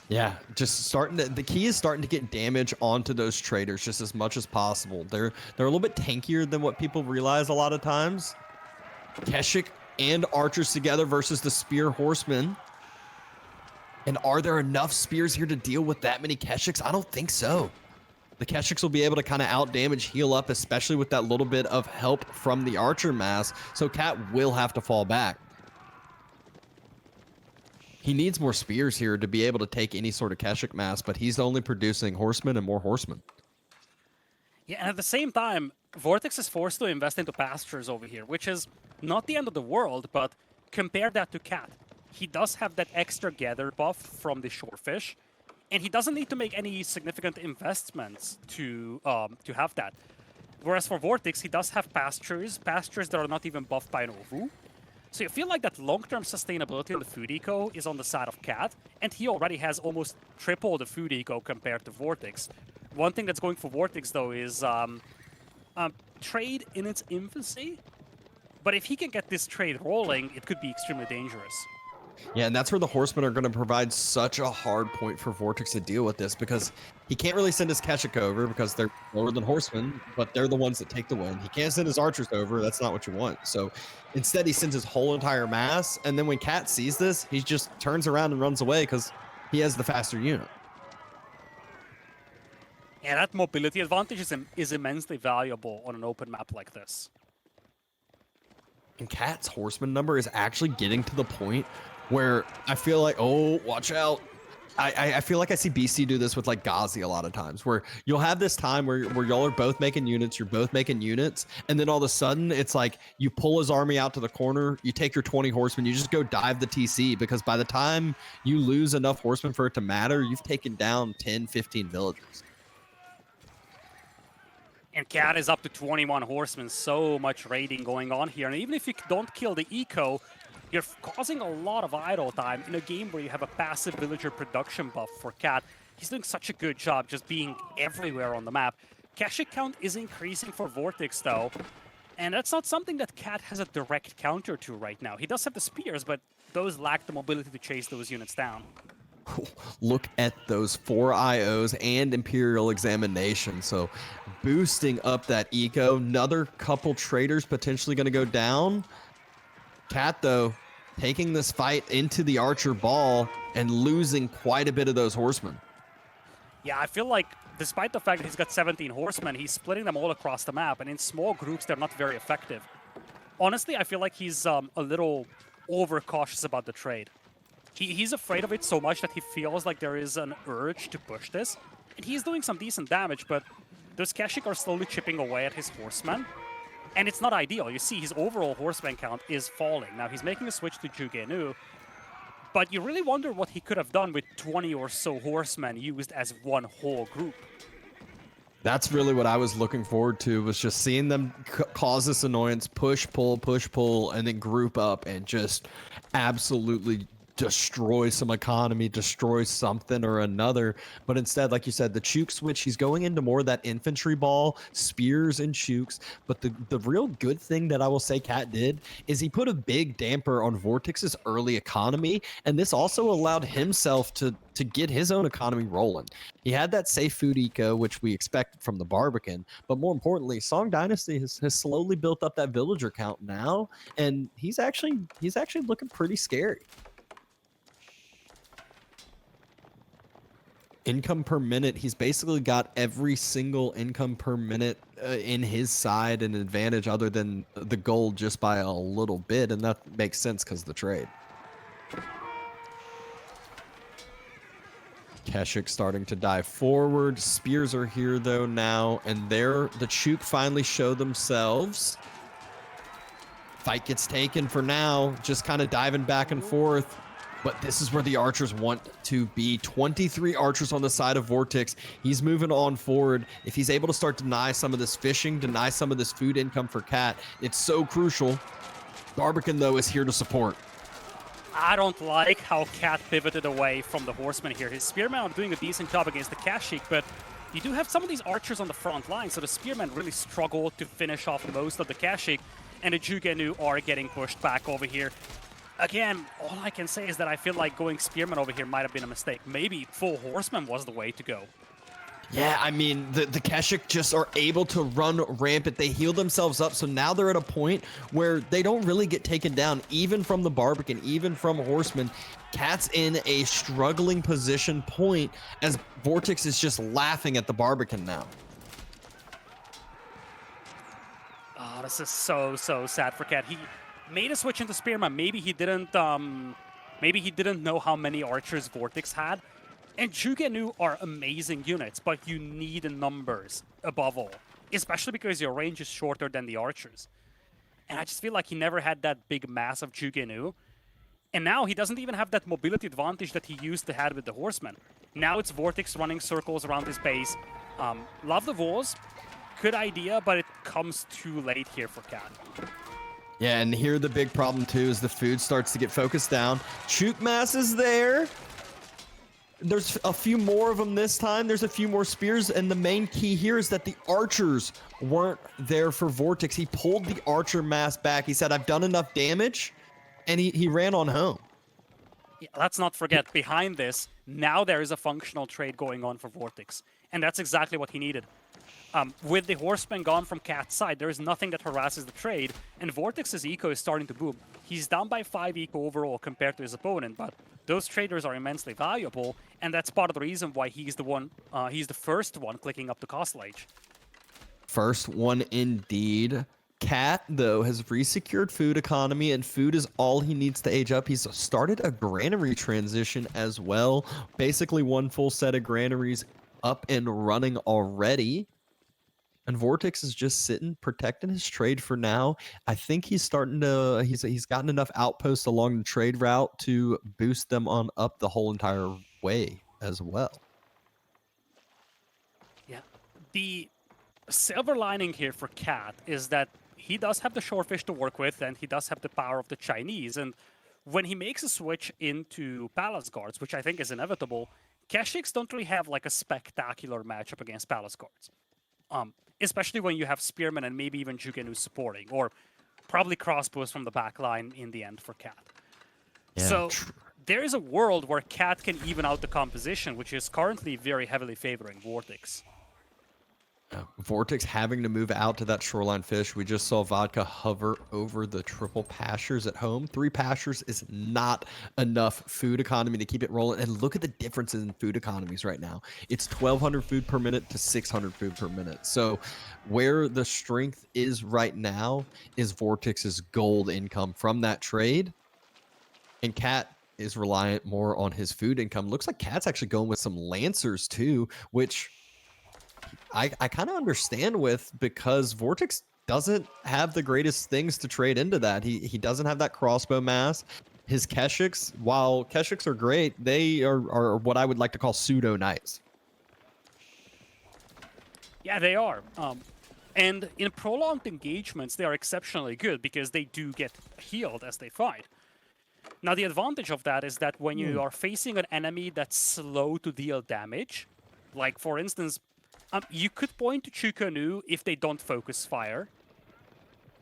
Yeah, just the key is starting to get damage onto those traders just as much as possible. They're a little bit tankier than what people realize a lot of times. Keshik and archers together versus the spear horsemen. And are there enough spears here to deal with that many Keshiks? I don't think so. the Keshiks will be able to kind of out-damage, heal up, especially with that little bit of help from the archer mass, so Cat will have to fall back. He needs more spears here to be able to take any sort of Keshik mass, but he's only producing horsemen and more horsemen. Yeah, and at the same time, VortiX is forced to invest into pastures over here, which is not the end of the world, but compare that to Cat. He does have that extra gather buff from the shorefish, and he doesn't need to make any significant investments to have that. Whereas for VortiX, he does have pastures that are not even buffed by Novu. So you feel like that long-term sustainability on the food eco is on the side of Cat, and he already has almost triple the food eco compared to VortiX. One thing that's going for VortiX, though, is trade in its infancy. But if he can get this trade rolling, it could be extremely dangerous. Yeah, and that's where the horsemen are going to provide such a hard point for VortiX to deal with this, because he can't really send his Keshik over because they're lower than horsemen, but they're the ones that take the win. He can't send his archers over. That's not what you want. So instead, he sends his whole entire mass, and then when Cat sees this, he just turns around and runs away because he has the faster unit. And that mobility advantage is immensely valuable on an open map like this. And Cat's horseman number is actually getting to the point where I feel like, oh, watch out. I feel like I see BC do this with like Ghazi a lot of times, where you'll have this time where y'all are both making units, you're both making units, and then all of a sudden it's like you pull his army out to the corner, you take your 20 horsemen, you just go dive the TC, because by the time you lose enough horsemen for it to matter, you've taken down 10, 15 villagers. And Cat is up to 21 horsemen, so much raiding going on here. And even if you don't kill the eco, you're causing a lot of idle time in a game where you have a passive villager production buff for Cat. He's doing such a good job just being everywhere on the map. Keshik count is increasing for VortiX though, and that's not something that Cat has a direct counter to right now. He does have the spears, but those lack the mobility to chase those units down. Look at those 4 IOs and Imperial Examination. So boosting up that eco. Another couple traders potentially going to go down. Cat, though, taking this fight into the archer ball and losing quite a bit of those horsemen. Yeah, I feel like despite the fact that he's got 17 horsemen, he's splitting them all across the map, and in small groups, they're not very effective. Honestly, I feel like he's a little overcautious about the trade. He's afraid of it so much that he feels like there is an urge to push this, and he's doing some decent damage, but those Keshik are slowly chipping away at his horsemen. And it's not ideal. You see, his overall horseman count is falling. Now, he's making a switch to Jugenu, but you really wonder what he could have done with 20 or so horsemen used as one whole group. That's really what I was looking forward to, was just seeing them cause this annoyance, push, pull, and then group up and just absolutely destroy some economy, destroy something or another. But instead, like you said, the Chook switch, he's going into more of that infantry ball, spears and Chooks. But the real good thing that I will say Cat did is he put a big damper on VortiX's early economy, and this also allowed himself to get his own economy rolling. He had that safe food eco, which we expected from the Barbican, but more importantly, Song Dynasty has slowly built up that villager count now, and he's actually looking pretty scary. Income per minute, he's basically got every single income per minute in his side, an advantage other than the gold just by a little bit, and that makes sense because of the trade. Keshik starting to dive forward. Spears are here though now, and there the Chook finally show themselves. Fight gets taken for now, just kind of diving back and forth. But this is where the archers want to be. 23 archers on the side of VortiX. He's moving on forward. If he's able to start to deny some of this fishing, deny some of this food income for Cat, it's so crucial. Barbican, though, is here to support. I don't like how Cat pivoted away from the horsemen here. His spearmen are doing a decent job against the Kashik, but you do have some of these archers on the front line, so the spearmen really struggle to finish off most of the Kashik, and the Jugenu are getting pushed back over here. Again, all I can say is that I feel like going spearman over here might have been a mistake. Maybe full horseman was the way to go. Yeah, I mean, the Keshik just are able to run rampant. They heal themselves up, so now they're at a point where they don't really get taken down, even from the Barbican, even from Horseman. Cat's in a struggling position point as VortiX is just laughing at the Barbican now. Oh, this is so sad for Cat. He made a switch into Spearman. Maybe he didn't know how many archers VortiX had. And Jugenu are amazing units, but you need numbers above all, especially because your range is shorter than the archers. And I just feel like he never had that big mass of Jugenu. And now he doesn't even have that mobility advantage that he used to have with the Horsemen. Now it's VortiX running circles around his base. Love the walls. Good idea, but it comes too late here for Cat. Yeah, and here the big problem too is the food starts to get focused down. Chook Mass is there. There's a few more of them this time. There's a few more spears, and the main key here is that the archers weren't there for VortiX. He pulled the archer mass back. He said, I've done enough damage, and he ran on home. Yeah, let's not forget, behind this, now there is a functional trade going on for VortiX, and that's exactly what he needed. With the Horseman gone from Cat's side, there is nothing that harasses the trade, and VortiX's eco is starting to boom. He's down by 5 eco overall compared to his opponent, but those traders are immensely valuable, and that's part of the reason why he's the first one clicking up the Castle Age. First one indeed. Cat, though, has resecured food economy, and food is all he needs to age up. He's started a granary transition as well. Basically, one full set of granaries up and running already. And VortiX is just sitting, protecting his trade for now. I think he's starting to, he's gotten enough outposts along the trade route to boost them on up the whole entire way as well. Yeah. The silver lining here for Cat is that he does have the shorefish to work with, and he does have the power of the Chinese. And when he makes a switch into Palace Guards, which I think is inevitable, Keshiks don't really have like a spectacular matchup against Palace Guards. Especially when you have Spearman and maybe even Jugenu supporting, or probably crossbows from the back line in the end for Cat. Yeah. So there is a world where Cat can even out the composition, which is currently very heavily favoring VortiX. VortiX having to move out to that shoreline fish. We just saw Vodka hover over the triple pastures at home. 3 pastures is not enough food economy to keep it rolling. And look at the differences in food economies right now. It's 1,200 food per minute to 600 food per minute. So where the strength is right now is VortiX's gold income from that trade. And Cat is reliant more on his food income. Looks like Cat's actually going with some Lancers too, which I kind of understand with, because VortiX doesn't have the greatest things to trade into that. He doesn't have that crossbow mass. His Keshiks, while Keshiks are great, they are what I would like to call pseudo nice. Yeah, they are. And in prolonged engagements, they are exceptionally good because they do get healed as they fight. Now, the advantage of that is that when you are facing an enemy that's slow to deal damage, like for instance, you could point to Chukonu if they don't focus fire.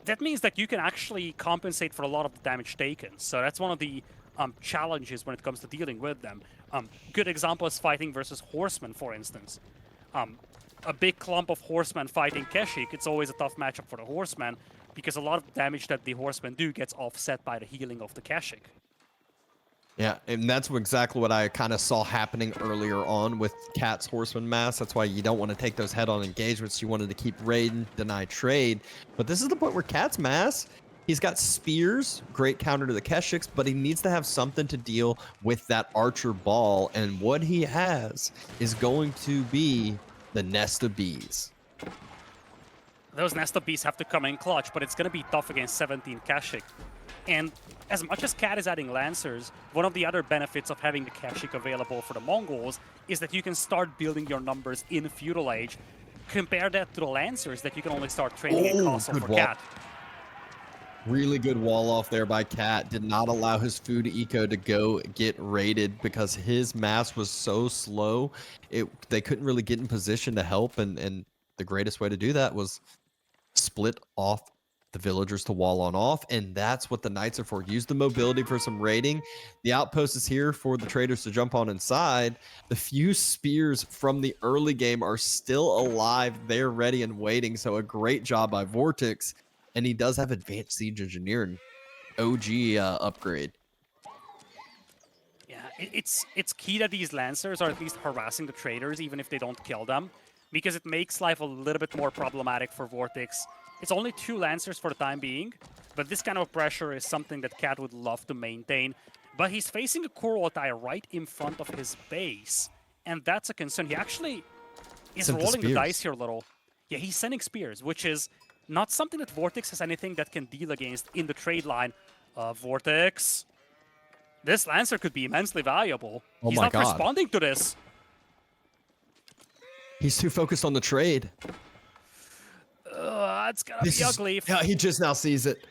That means that you can actually compensate for a lot of the damage taken. So that's one of the challenges when it comes to dealing with them. Good example is fighting versus Horsemen, for instance. A big clump of Horsemen fighting Keshik, it's always a tough matchup for the Horsemen, because a lot of the damage that the Horsemen do gets offset by the healing of the Keshik. Yeah, and that's exactly what I kind of saw happening earlier on with Cat's Horseman mass. That's why you don't want to take those head-on engagements. You wanted to keep raiding, deny trade. But this is the point where Cat's mass, he's got spears, great counter to the Keshiks, but he needs to have something to deal with that archer ball. And what he has is going to be the nest of bees. Those nest of bees have to come in clutch, but it's going to be tough against 17 Keshik. And as much as Cat is adding Lancers, one of the other benefits of having the Keshik available for the Mongols is that you can start building your numbers in Feudal Age. Compare that to the Lancers that you can only start training in Castle for Cat. Really good wall off there by Cat. Did not allow his food eco to go get raided because his mass was so slow. They couldn't really get in position to help, and the greatest way to do that was split off the villagers to wall on off, and that's what the knights are for. Use the mobility for some raiding. The outpost is here for the traders to jump on inside. The few spears from the early game are still alive. They're ready and waiting, so a great job by VortiX, and he does have advanced siege engineering. OG upgrade. Yeah, it's key that these Lancers are at least harassing the traders, even if they don't kill them, because it makes life a little bit more problematic for VortiX. It's only 2 Lancers for the time being, but this kind of pressure is something that Cat would love to maintain. But he's facing a Kurultai right in front of his base, and that's a concern. He actually is rolling the dice here a little. Yeah, he's sending spears, which is not something that VortiX has anything that can deal against in the trade line. VortiX. This Lancer could be immensely valuable. Oh He's my not God. responding to this. He's too focused on the trade. It's gonna be ugly. Yeah, he just now sees it.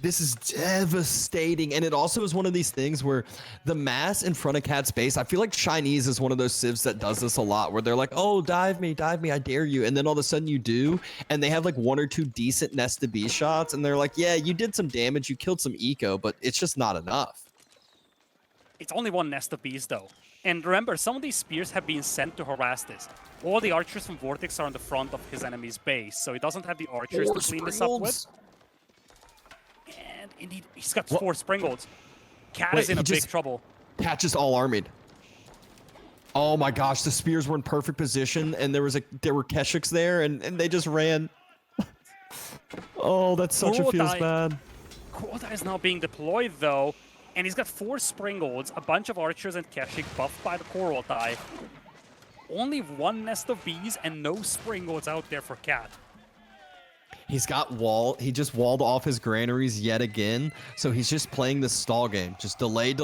This is devastating, and it also is one of these things where the mass in front of Cat's base, I feel like Chinese is one of those civs that does this a lot, where they're like, oh, dive me, I dare you, and then all of a sudden you do, and they have like 1 or 2 decent nest to B shots, and they're like, yeah, you did some damage, you killed some eco, but it's just not enough. It's only 1 nest of bees, though. And remember, some of these spears have been sent to harass this. All the archers from VortiX are on the front of his enemy's base, so he doesn't have the archers to clean this up with. And indeed, he's got 4 Springolds. Cat is in big trouble. Cat just all armied. Oh my gosh, the spears were in perfect position, and there were Keshiks there, and they just ran. Oh, that's such a feels bad. Kurultai is now being deployed, though. And he's got 4 Springolds, a bunch of archers and Keshik buffed by the Kurultai. Only 1 nest of bees and no Springolds out there for Cat. He just walled off his granaries yet again. So he's just playing this stall game. Just delay.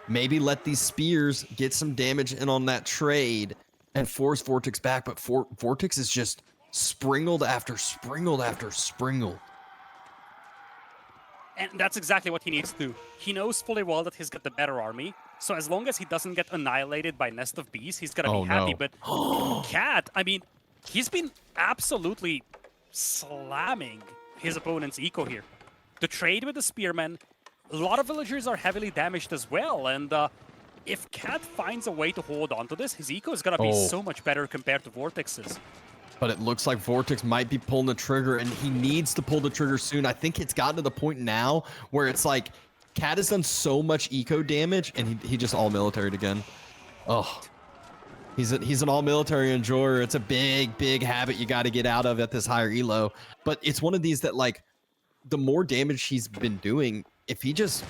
Maybe let these spears get some damage in on that trade and force VortiX back. But VortiX is just springled after springled after springled. And that's exactly what he needs to do. He knows fully well that he's got the better army, so as long as he doesn't get annihilated by Nest of Bees, he's gonna be happy. But Cat, I mean, he's been absolutely slamming his opponent's eco here. The trade with the Spearmen, a lot of villagers are heavily damaged as well, and if Cat finds a way to hold on to this, his eco is gonna be so much better compared to VortiX's. But it looks like VortiX might be pulling the trigger, and he needs to pull the trigger soon. I think it's gotten to the point now where it's like, Cat has done so much eco damage, and he just all-militaried again. Oh, he's an all-military enjoyer. It's a big habit you got to get out of at this higher elo. But it's one of these that, like, the more damage he's been doing, if he just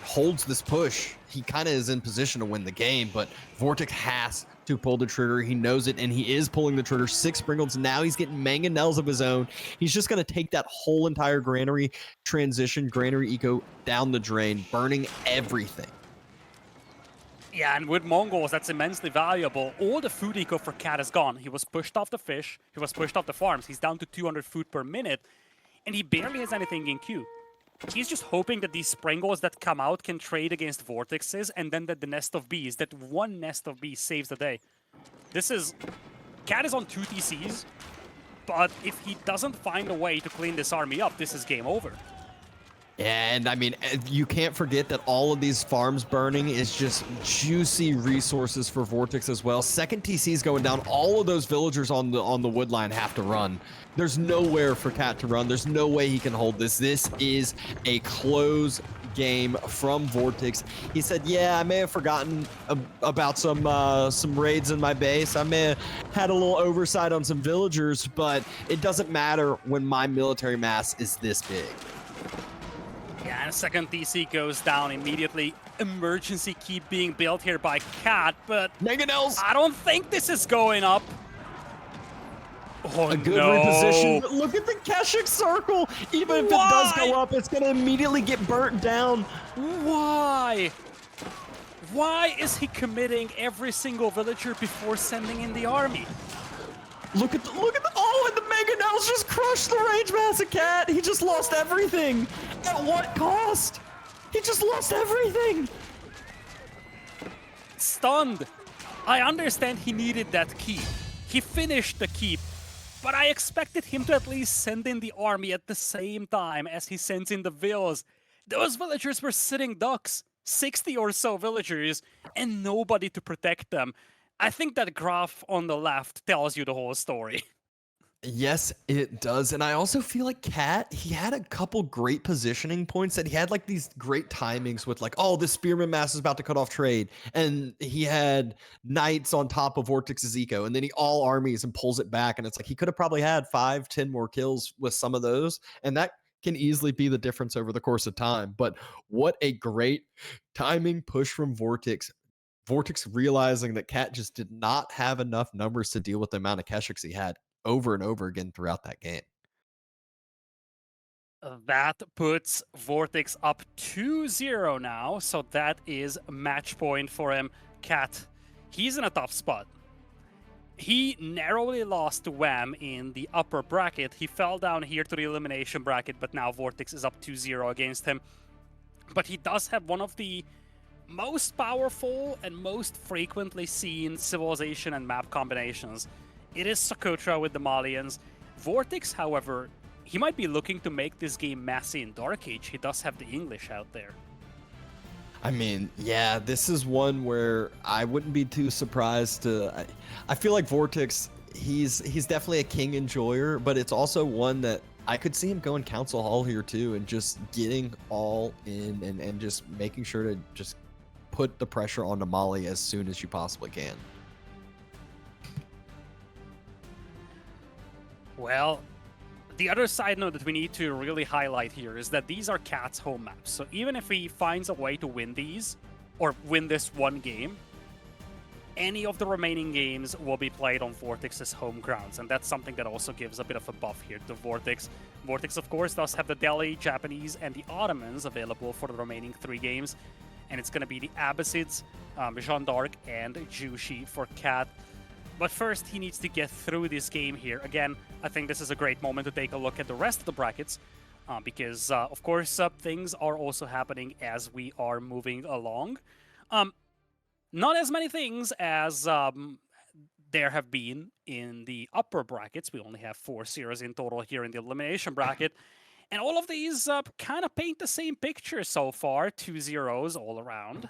holds this push, he kind of is in position to win the game. But VortiX has to pull the trigger. He knows it, and he is pulling the trigger. 6 Springolds. Now he's getting mangonels of his own. He's just going to take that whole entire granary eco down the drain, burning everything. Yeah, and with Mongols, that's immensely valuable. All the food eco for Cat is gone. He was pushed off the fish. He was pushed off the farms. He's down to 200 food per minute, and he barely has anything in queue. He's just hoping that these Springolds that come out can trade against Vortexes, and then that the Nest of Bees, that 1 Nest of Bees saves the day. Cat is on 2 TCs, but if he doesn't find a way to clean this army up, this is game over. And I mean, you can't forget that all of these farms burning is just juicy resources for VortiX as well. Second TC is going down. All of those villagers on the wood line have to run. There's nowhere for Cat to run. There's no way he can hold this. This is a close game from VortiX. He said, yeah, I may have forgotten about some raids in my base. I may have had a little oversight on some villagers, but it doesn't matter when my military mass is this big. Yeah, and second TC goes down immediately. Emergency keep being built here by Cat, but mangonels. I don't think this is going up. Oh, a good reposition. Look at the Keshik circle. Even if it does go up, it's going to immediately get burnt down. Why? Why is he committing every single villager before sending in the army? Look at the and the mangonels just crushed the range mass of Cat. He just lost everything. At what cost? He just lost everything. Stunned. I understand he needed that keep. He finished the keep, but I expected him to at least send in the army at the same time as he sends in the villas. Those villagers were sitting ducks, 60 or so villagers, and nobody to protect them. I think that graph on the left tells you the whole story. Yes, it does. And I also feel like Cat, he had a couple great positioning points that he had like these great timings with like, oh, this Spearman Mass is about to cut off trade. And he had Knights on top of VortiX's eco, and then he all armies and pulls it back. And it's like he could have probably had 5-10 more kills with some of those. And that can easily be the difference over the course of time. But what a great timing push from VortiX. VortiX realizing that Cat just did not have enough numbers to deal with the amount of Keshiks he had over and over again throughout that game. That puts VortiX up 2-0 now, so that is match point for him. Cat, he's in a tough spot. He narrowly lost to Wham in the upper bracket. He fell down here to the elimination bracket, but now VortiX is up 2-0 against him. But he does have one of the most powerful and most frequently seen civilization and map combinations. It is Socotra with the Malians. VortiX, however, he might be looking to make this game messy in Dark Age. He does have the English out there. I mean, yeah, this is one where I wouldn't be too surprised to. I feel like VortiX, he's definitely a king enjoyer, but it's also one that I could see him going Council Hall here too, and just getting all in and just making sure to just put the pressure on Mali as soon as you possibly can. Well, the other side note that we need to really highlight here is that these are Cat's home maps. So even if he finds a way to win these, or win this one game, any of the remaining games will be played on VortiX's home grounds, and that's something that also gives a bit of a buff here to VortiX. VortiX, of course, does have the Delhi, Japanese, and the Ottomans available for the remaining 3 games, and it's going to be the Abbasids, Jeanne d'Arc, and Jushi for Cat. But first, he needs to get through this game here. Again, I think this is a great moment to take a look at the rest of the brackets, because, of course, things are also happening as we are moving along. Not as many things as there have been in the upper brackets. We only have 4 series in total here in the elimination bracket. And all of these kind of paint the same picture so far. 2 zeros all around.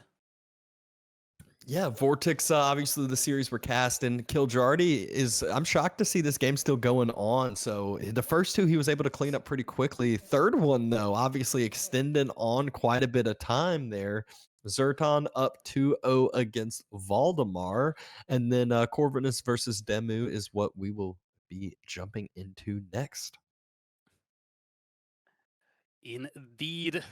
Yeah, VortiX, obviously the series were cast, and Kiljardi is, I'm shocked to see this game still going on. So the first 2 he was able to clean up pretty quickly. Third one, though, obviously extending on quite a bit of time there. Zerton up 2-0 against Valdemar. And then Corvinus versus Demu is what we will be jumping into next. Indeed.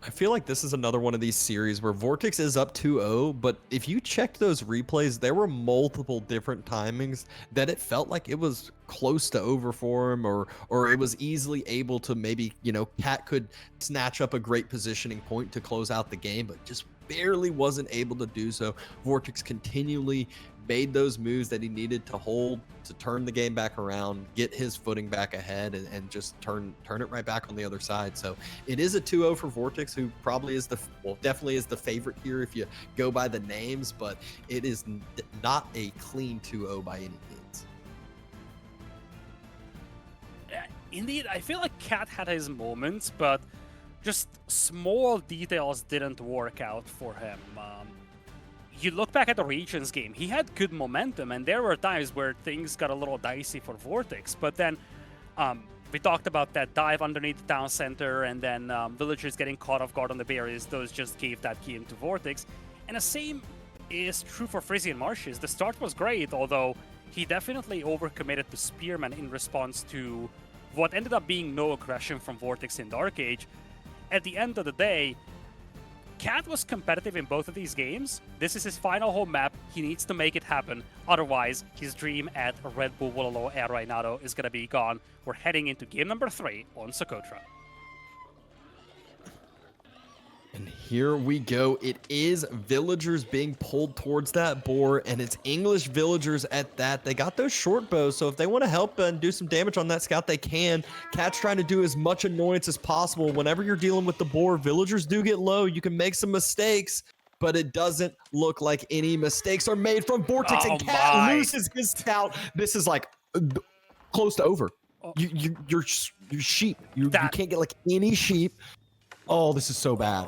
I feel like this is another one of these series where VortiX is up 2-0, but if you check those replays, there were multiple different timings that it felt like it was close to over for him, or it was easily able to maybe, Cat could snatch up a great positioning point to close out the game, but just barely wasn't able to do so. VortiX continually made those moves that he needed to hold to turn the game back around, get his footing back ahead, and just turn it right back on the other side. So it is a 2-0 for VortiX, who probably is definitely is the favorite here if you go by the names, but it is not a clean 2-0 by any means. Indeed, I feel like Cat had his moments, but just small details didn't work out for him. You look back at the Regions game, he had good momentum, and there were times where things got a little dicey for VortiX, but then we talked about that dive underneath the town center, and then villagers getting caught off guard on the barriers. Those just gave that key into VortiX. And the same is true for Frisian Marshes. The start was great, although he definitely overcommitted to Spearman in response to what ended up being no aggression from VortiX in Dark Age. At the end of the day, Cat was competitive in both of these games. This is his final home map. He needs to make it happen. Otherwise, his dream at Red Bull Wololo El Reinado is going to be gone. We're heading into game number 3 on Socotra. And here we go. It is villagers being pulled towards that boar, and it's English villagers at that. They got those short bows, so if they want to help and do some damage on that scout, they can. Cat's trying to do as much annoyance as possible. Whenever you're dealing with the boar, villagers do get low. You can make some mistakes, but it doesn't look like any mistakes are made from VortiX, Oh and Cat my. loses his scout. This is like close to over. Oh. You're sheep. You can't get like any sheep. Oh, this is so bad.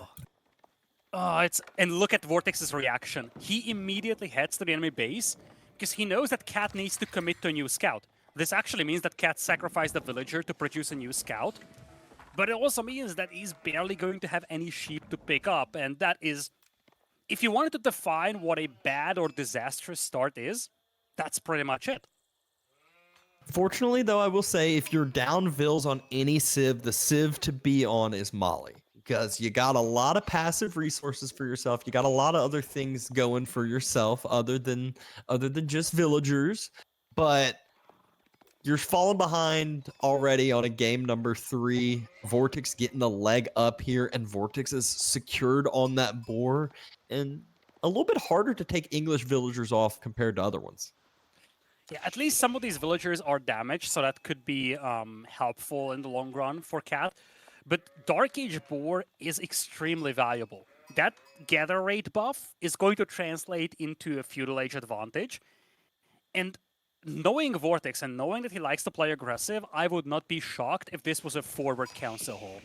And look at VortiX's reaction. He immediately heads to the enemy base because he knows that Cat needs to commit to a new scout. This actually means that Cat sacrificed the villager to produce a new scout, but it also means that he's barely going to have any sheep to pick up, and that is, if you wanted to define what a bad or disastrous start is, that's pretty much it. Fortunately, though, I will say if you're down Vils on any civ, the civ to be on is Mali. Because you got a lot of passive resources for yourself. You got a lot of other things going for yourself other than just villagers. But you're falling behind already on a game number 3. VortiX getting the leg up here, and VortiX is secured on that boar. And a little bit harder to take English villagers off compared to other ones. Yeah, at least some of these villagers are damaged, so that could be helpful in the long run for Cat. But Dark Age Boar is extremely valuable. That gather rate buff is going to translate into a Feudal Age advantage. And knowing VortiX and knowing that he likes to play aggressive, I would not be shocked if this was a forward council hole.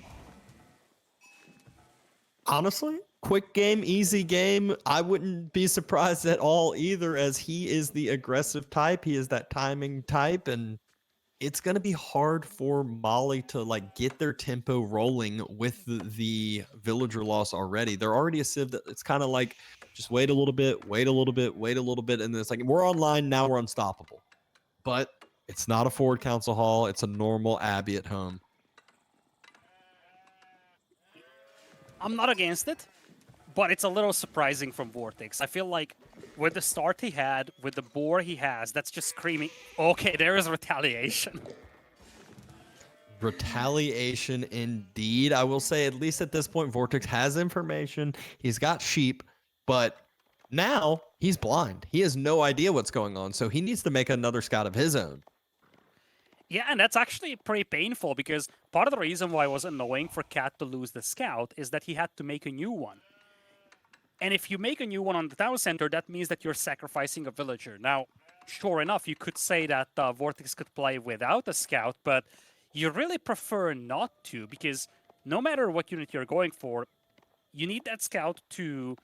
Honestly, quick game, easy game. I wouldn't be surprised at all either, as he is the aggressive type. He is that timing type, and it's going to be hard for Mali to like get their tempo rolling with the villager loss already. They're already a civ that it's kind of like just wait a little bit, wait a little bit, wait a little bit, and then it's like we're online now, we're unstoppable. But it's not a forward council hall, it's a normal Abbey at home. I'm not against it, but it's a little surprising from VortiX. I feel like with the start he had, with the boar he has, that's just screaming, okay, there is retaliation. Retaliation indeed. I will say, at least at this point, VortiX has information. He's got sheep, but now he's blind. He has no idea what's going on, so he needs to make another scout of his own. Yeah, and that's actually pretty painful because part of the reason why it was annoying for Cat to lose the scout is that he had to make a new one. And if you make a new one on the town center, that means that you're sacrificing a villager. Now, sure enough, you could say that VortiX could play without a scout, but you really prefer not to, because no matter what unit you're going for, you need that scout to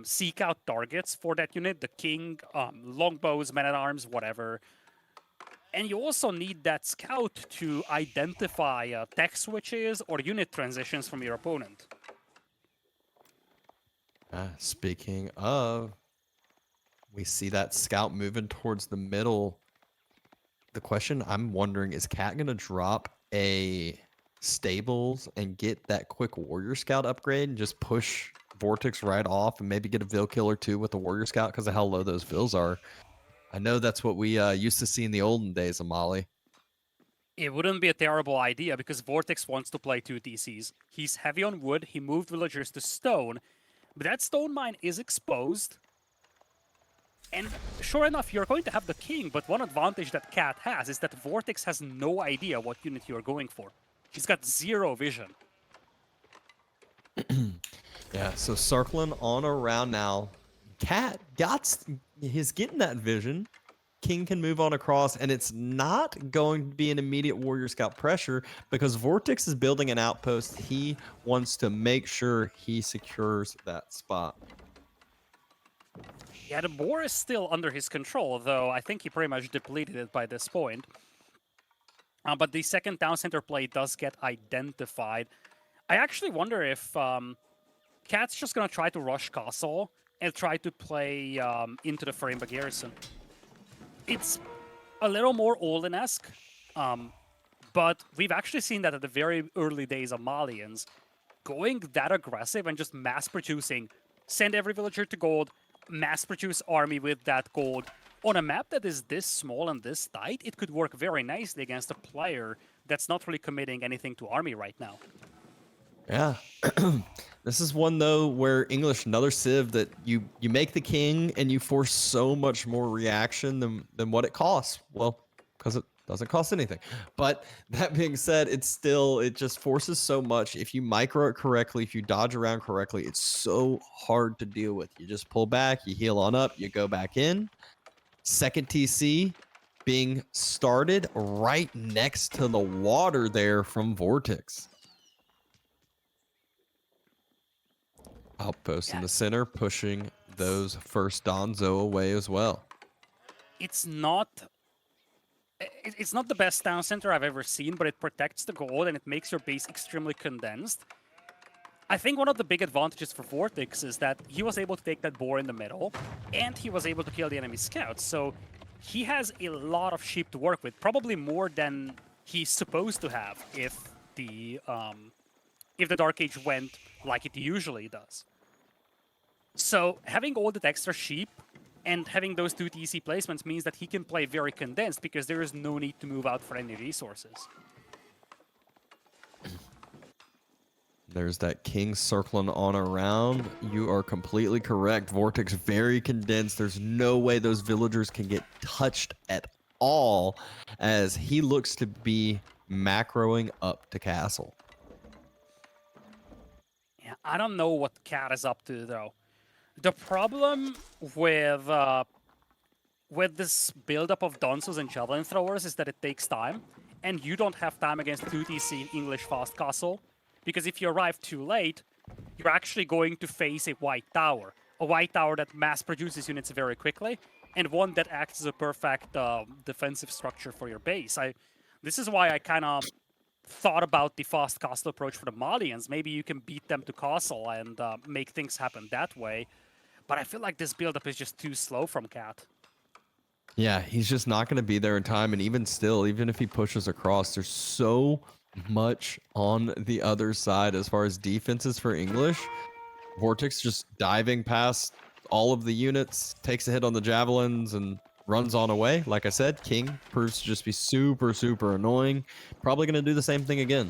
seek out targets for that unit, the king, longbows, men-at-arms, whatever. And you also need that scout to identify tech switches or unit transitions from your opponent. Speaking of, we see that scout moving towards the middle. The question I'm wondering, is Cat going to drop a stables and get that quick warrior scout upgrade and just push VortiX right off and maybe get a Vil killer too with the warrior scout because of how low those Vils are? I know that's what we used to see in the olden days of Mali. It wouldn't be a terrible idea because VortiX wants to play 2 DCs. He's heavy on wood, he moved villagers to stone, but that stone mine is exposed. And sure enough, you're going to have the king, but one advantage that Cat has is that VortiX has no idea what unit you're going for. He's got 0 vision. Yeah, so circling on around now. Cat he's getting that vision. King can move on across, and it's not going to be an immediate warrior scout pressure because VortiX is building an outpost. He wants to make sure he secures that spot. Yeah, the boar is still under his control, though I think he pretty much depleted it by this point. But the second town center play does get identified. I actually wonder if Cat's just going to try to rush castle and try to play into the Farimba garrison. It's a little more Olden-esque, but we've actually seen that at the very early days of Malians. Going that aggressive and just mass-producing, send every villager to gold, mass-produce army with that gold. On a map that is this small and this tight, it could work very nicely against a player that's not really committing anything to army right now. Yeah. This is one, though, where English, another civ that you make the king and you force so much more reaction than what it costs. Well, because Doesn't cost anything. But that being said, it just forces so much. If you micro it correctly, if you dodge around correctly, it's so hard to deal with. You just pull back, you heal on up, you go back in. Second TC being started right next to the water there from VortiX. Outpost in the center, pushing those first Donzo away as well. It's not the best town center I've ever seen, but it protects the gold and it makes your base extremely condensed. I think one of the big advantages for VortiX is that he was able to take that boar in the middle, and he was able to kill the enemy scouts. So he has a lot of sheep to work with, probably more than he's supposed to have if the Dark Age went like it usually does. So having all that extra sheep and having those 2 TC placements means that he can play very condensed because there is no need to move out for any resources. There's that king circling on around. You are completely correct. VortiX very condensed. There's no way those villagers can get touched at all as he looks to be macroing up to castle. Yeah, I don't know what Cat is up to though. The problem with this buildup of Donsos and Javelin Throwers is that it takes time, and you don't have time against 2 TC English Fast Castle. Because if you arrive too late, you're actually going to face a white tower. A white tower that mass produces units very quickly, and one that acts as a perfect defensive structure for your base. This is why I kind of thought about the fast castle approach for the Malians. Maybe you can beat them to castle and make things happen that way. But I feel like this build-up is just too slow from Cat. Yeah, he's just not going to be there in time. And even still, even if he pushes across, there's so much on the other side as far as defenses for English. VortiX just diving past all of the units, takes a hit on the javelins and runs on away. Like I said, King proves to just be super, super annoying. Probably going to do the same thing again.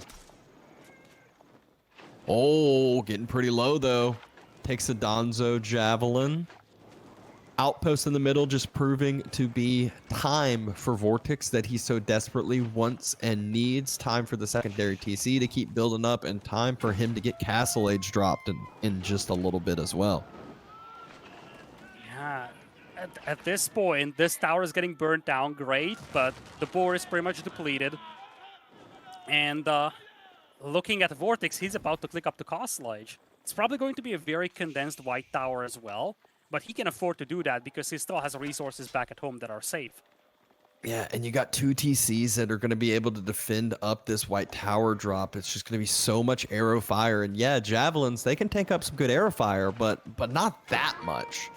Oh, getting pretty low though. Takes a Donzo javelin. Outpost in the middle just proving to be time for VortiX that he so desperately wants and needs. Time for the secondary TC to keep building up, and time for him to get Castle Age dropped in just a little bit as well. Yeah, at this point, this tower is getting burnt down, great, but the boar is pretty much depleted. And looking at VortiX, he's about to click up the Castle Age. It's probably going to be a very condensed white tower as well. But he can afford to do that because he still has resources back at home that are safe. Yeah, and you got 2 TCs that are going to be able to defend up this white tower drop. It's just going to be so much arrow fire. And yeah, javelins, they can take up some good arrow fire, but not that much.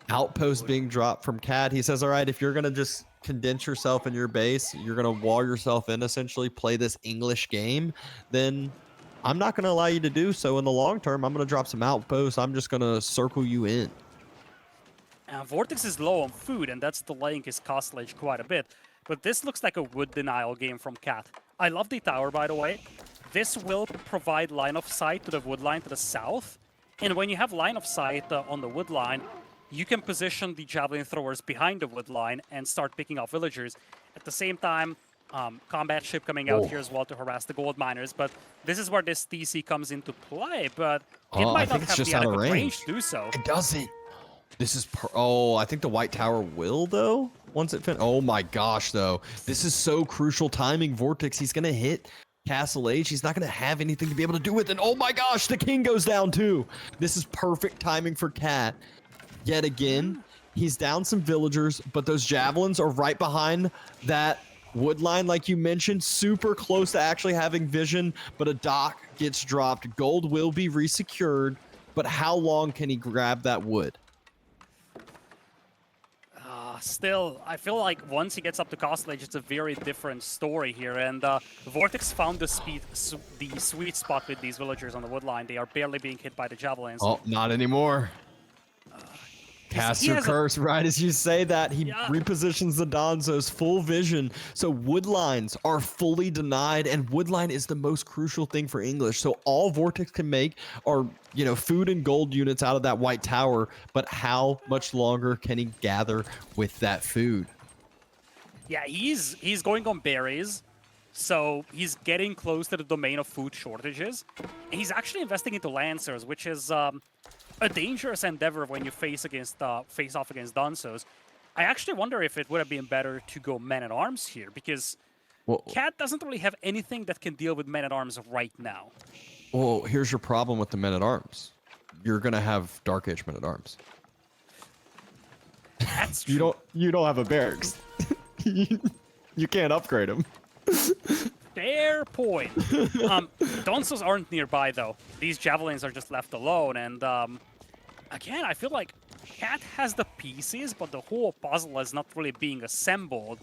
Outpost being dropped from Cat. He says, all right, if you're going to just condense yourself in your base, you're going to wall yourself in, essentially play this English game, then I'm not going to allow you to do so in the long term. I'm going to drop some outposts. I'm just going to circle you in. VortiX is low on food, and that's delaying his Castle Age quite a bit. But this looks like a wood denial game from Cat. I love the tower, by the way. This will provide line of sight to the wood line to the south. And when you have line of sight on the wood line, you can position the javelin throwers behind the wood line and start picking off villagers. At the same time, combat ship coming out here as well to harass the gold miners, but this is where this TC comes into play, but it might not have the adequate range to do so. It doesn't. This is I think the white tower will though once it oh my gosh though, this is so crucial timing. VortiX, he's gonna hit Castle Age. He's not gonna have anything to be able to do with it. Oh my gosh, the king goes down too. This is perfect timing for Cat. Yet again, he's down some villagers, but those javelins are right behind that wood line, like you mentioned, super close to actually having vision, but a dock gets dropped. Gold will be resecured, but how long can he grab that wood? Still, I feel like once he gets up to Castle Age, it's a very different story here, and VortiX found the sweet spot with these villagers on the wood line. They are barely being hit by the javelins. Oh, not anymore. Cast your curse right as you say that. He repositions the Donzo's full vision. So wood lines are fully denied, and wood line is the most crucial thing for English. So all VortiX can make are, you know, food and gold units out of that white tower. But how much longer can he gather with that food? Yeah, he's going on berries, so he's getting close to the domain of food shortages. And he's actually investing into lancers, which is a dangerous endeavor when you face off against Dansos. I actually wonder if it would have been better to go men-at-arms here, because Well, Cat doesn't really have anything that can deal with men-at-arms right now. well, here's your problem with the men-at-arms. You're gonna have Dark Age men-at-arms. That's true. You don't have a barracks. You can't upgrade them. Fair point. Donsos aren't nearby, though. These javelins are just left alone, and again, I feel like Cat has the pieces, but the whole puzzle is not really being assembled,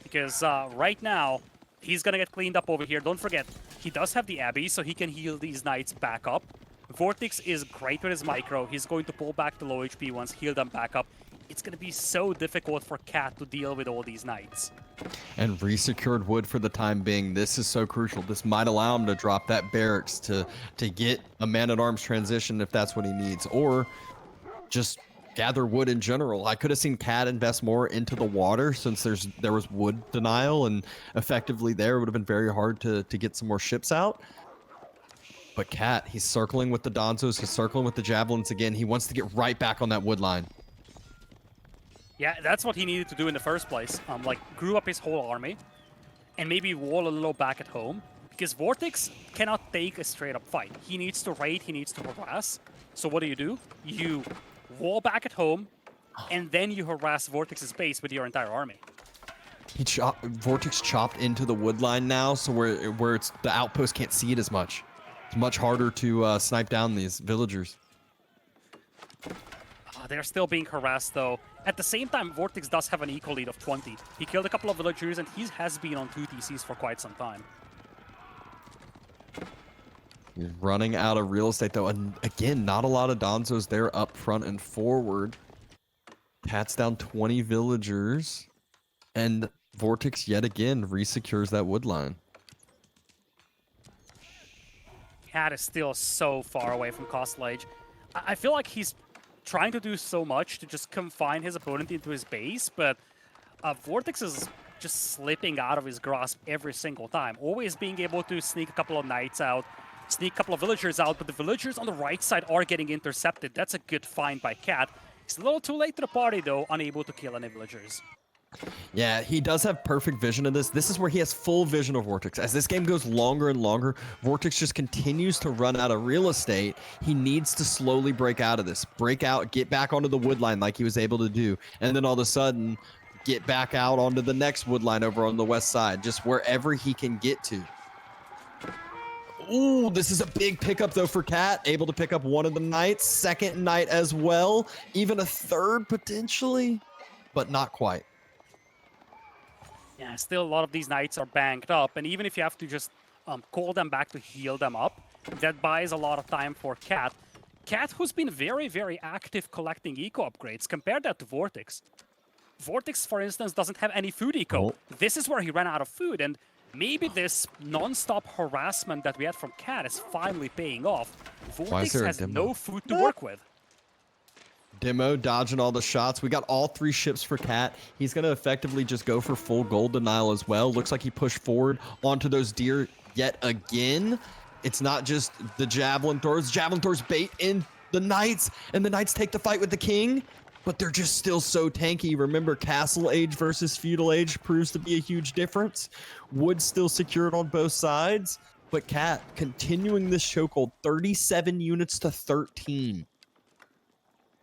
because right now, he's gonna get cleaned up over here. Don't forget, he does have the Abbey, so he can heal these knights back up. VortiX is great with his micro. He's going to pull back the low HP ones, heal them back up. It's going to be so difficult for Cat to deal with all these knights. And resecured wood for the time being. This is so crucial. This might allow him to drop that barracks to get a man-at-arms transition if that's what he needs. Or just gather wood in general. I could have seen Cat invest more into the water since there was wood denial, and effectively there would have been very hard to get some more ships out. But Cat, he's circling with the Donzos, he's circling with the Javelins again. He wants to get right back on that wood line. Yeah, that's what he needed to do in the first place. Like, grew up his whole army, and maybe wall a little back at home, because VortiX cannot take a straight-up fight. He needs to raid, he needs to harass. So what do? You wall back at home, and then you harass VortiX's base with your entire army. VortiX chopped into the wood line now, so where it's the outpost can't see it as much. It's much harder to snipe down these villagers. They're still being harassed, though. At the same time, VortiX does have an eco lead of 20. He killed a couple of villagers, and he has been on 2 TCs for quite some time. He's running out of real estate, though. And again, not a lot of Donzos there up front and forward. Cat's down 20 villagers. And VortiX, yet again, resecures that wood line. Cat is still so far away from Castle Age. I feel like he's trying to do so much to just confine his opponent into his base, but VortiX is just slipping out of his grasp every single time. Always being able to sneak a couple of knights out, sneak a couple of villagers out, but the villagers on the right side are getting intercepted. That's a good find by Cat. He's a little too late to the party, though, unable to kill any villagers. Yeah, he does have perfect vision of this. This is where he has full vision of VortiX. As this game goes longer and longer, VortiX just continues to run out of real estate. He needs to slowly break out of this. Break out, get back onto the wood line like he was able to do. And then all of a sudden, get back out onto the next wood line over on the west side. Just wherever he can get to. Ooh, this is a big pickup, though, for Cat. Able to pick up one of the knights. Second knight as well. Even a third, potentially. But not quite. Yeah, still a lot of these knights are banked up, and even if you have to just call them back to heal them up, that buys a lot of time for Cat. Cat, who's been very, very active collecting eco upgrades. Compare that to VortiX. VortiX, for instance, doesn't have any food eco. Oh. This is where he ran out of food, and maybe this non-stop harassment that we had from Cat is finally paying off. VortiX has no food to work with. Demo dodging all the shots. We got all 3 ships for Cat. He's going to effectively just go for full gold denial as well. Looks like he pushed forward onto those deer yet again. It's not just the javelin throws. Javelin throws bait in the knights, and the knights take the fight with the king, but they're just still so tanky. Remember, Castle Age versus Feudal Age proves to be a huge difference. Wood still secured on both sides, but Cat continuing this chokehold, 37 units to 13.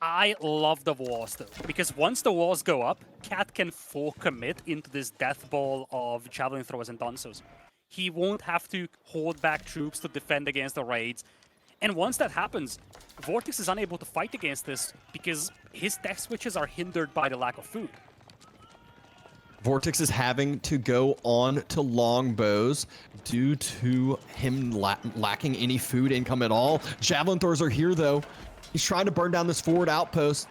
I love the walls, though, because once the walls go up, Cat can full commit into this death ball of javelin throwers and Donsos. He won't have to hold back troops to defend against the raids. And once that happens, VortiX is unable to fight against this because his tech switches are hindered by the lack of food. VortiX is having to go on to longbows due to him lacking any food income at all. Javelin throwers are here, though. He's trying to burn down this forward outpost,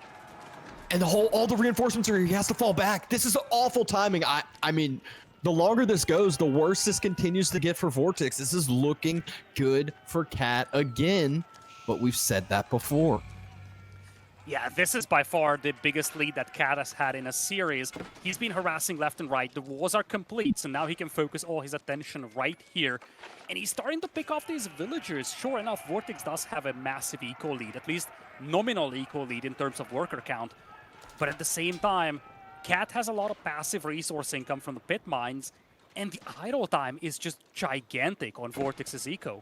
and all the reinforcements are here. He has to fall back. This is awful timing. I mean, the longer this goes, the worse this continues to get for VortiX. This is looking good for Cat again, but we've said that before. Yeah, this is by far the biggest lead that Cat has had in a series. He's been harassing left and right. The walls are complete, so now he can focus all his attention right here. And he's starting to pick off these villagers. Sure enough, VortiX does have a massive eco lead, at least nominal eco lead in terms of worker count. But at the same time, Cat has a lot of passive resource income from the pit mines, and the idle time is just gigantic on VortiX's eco.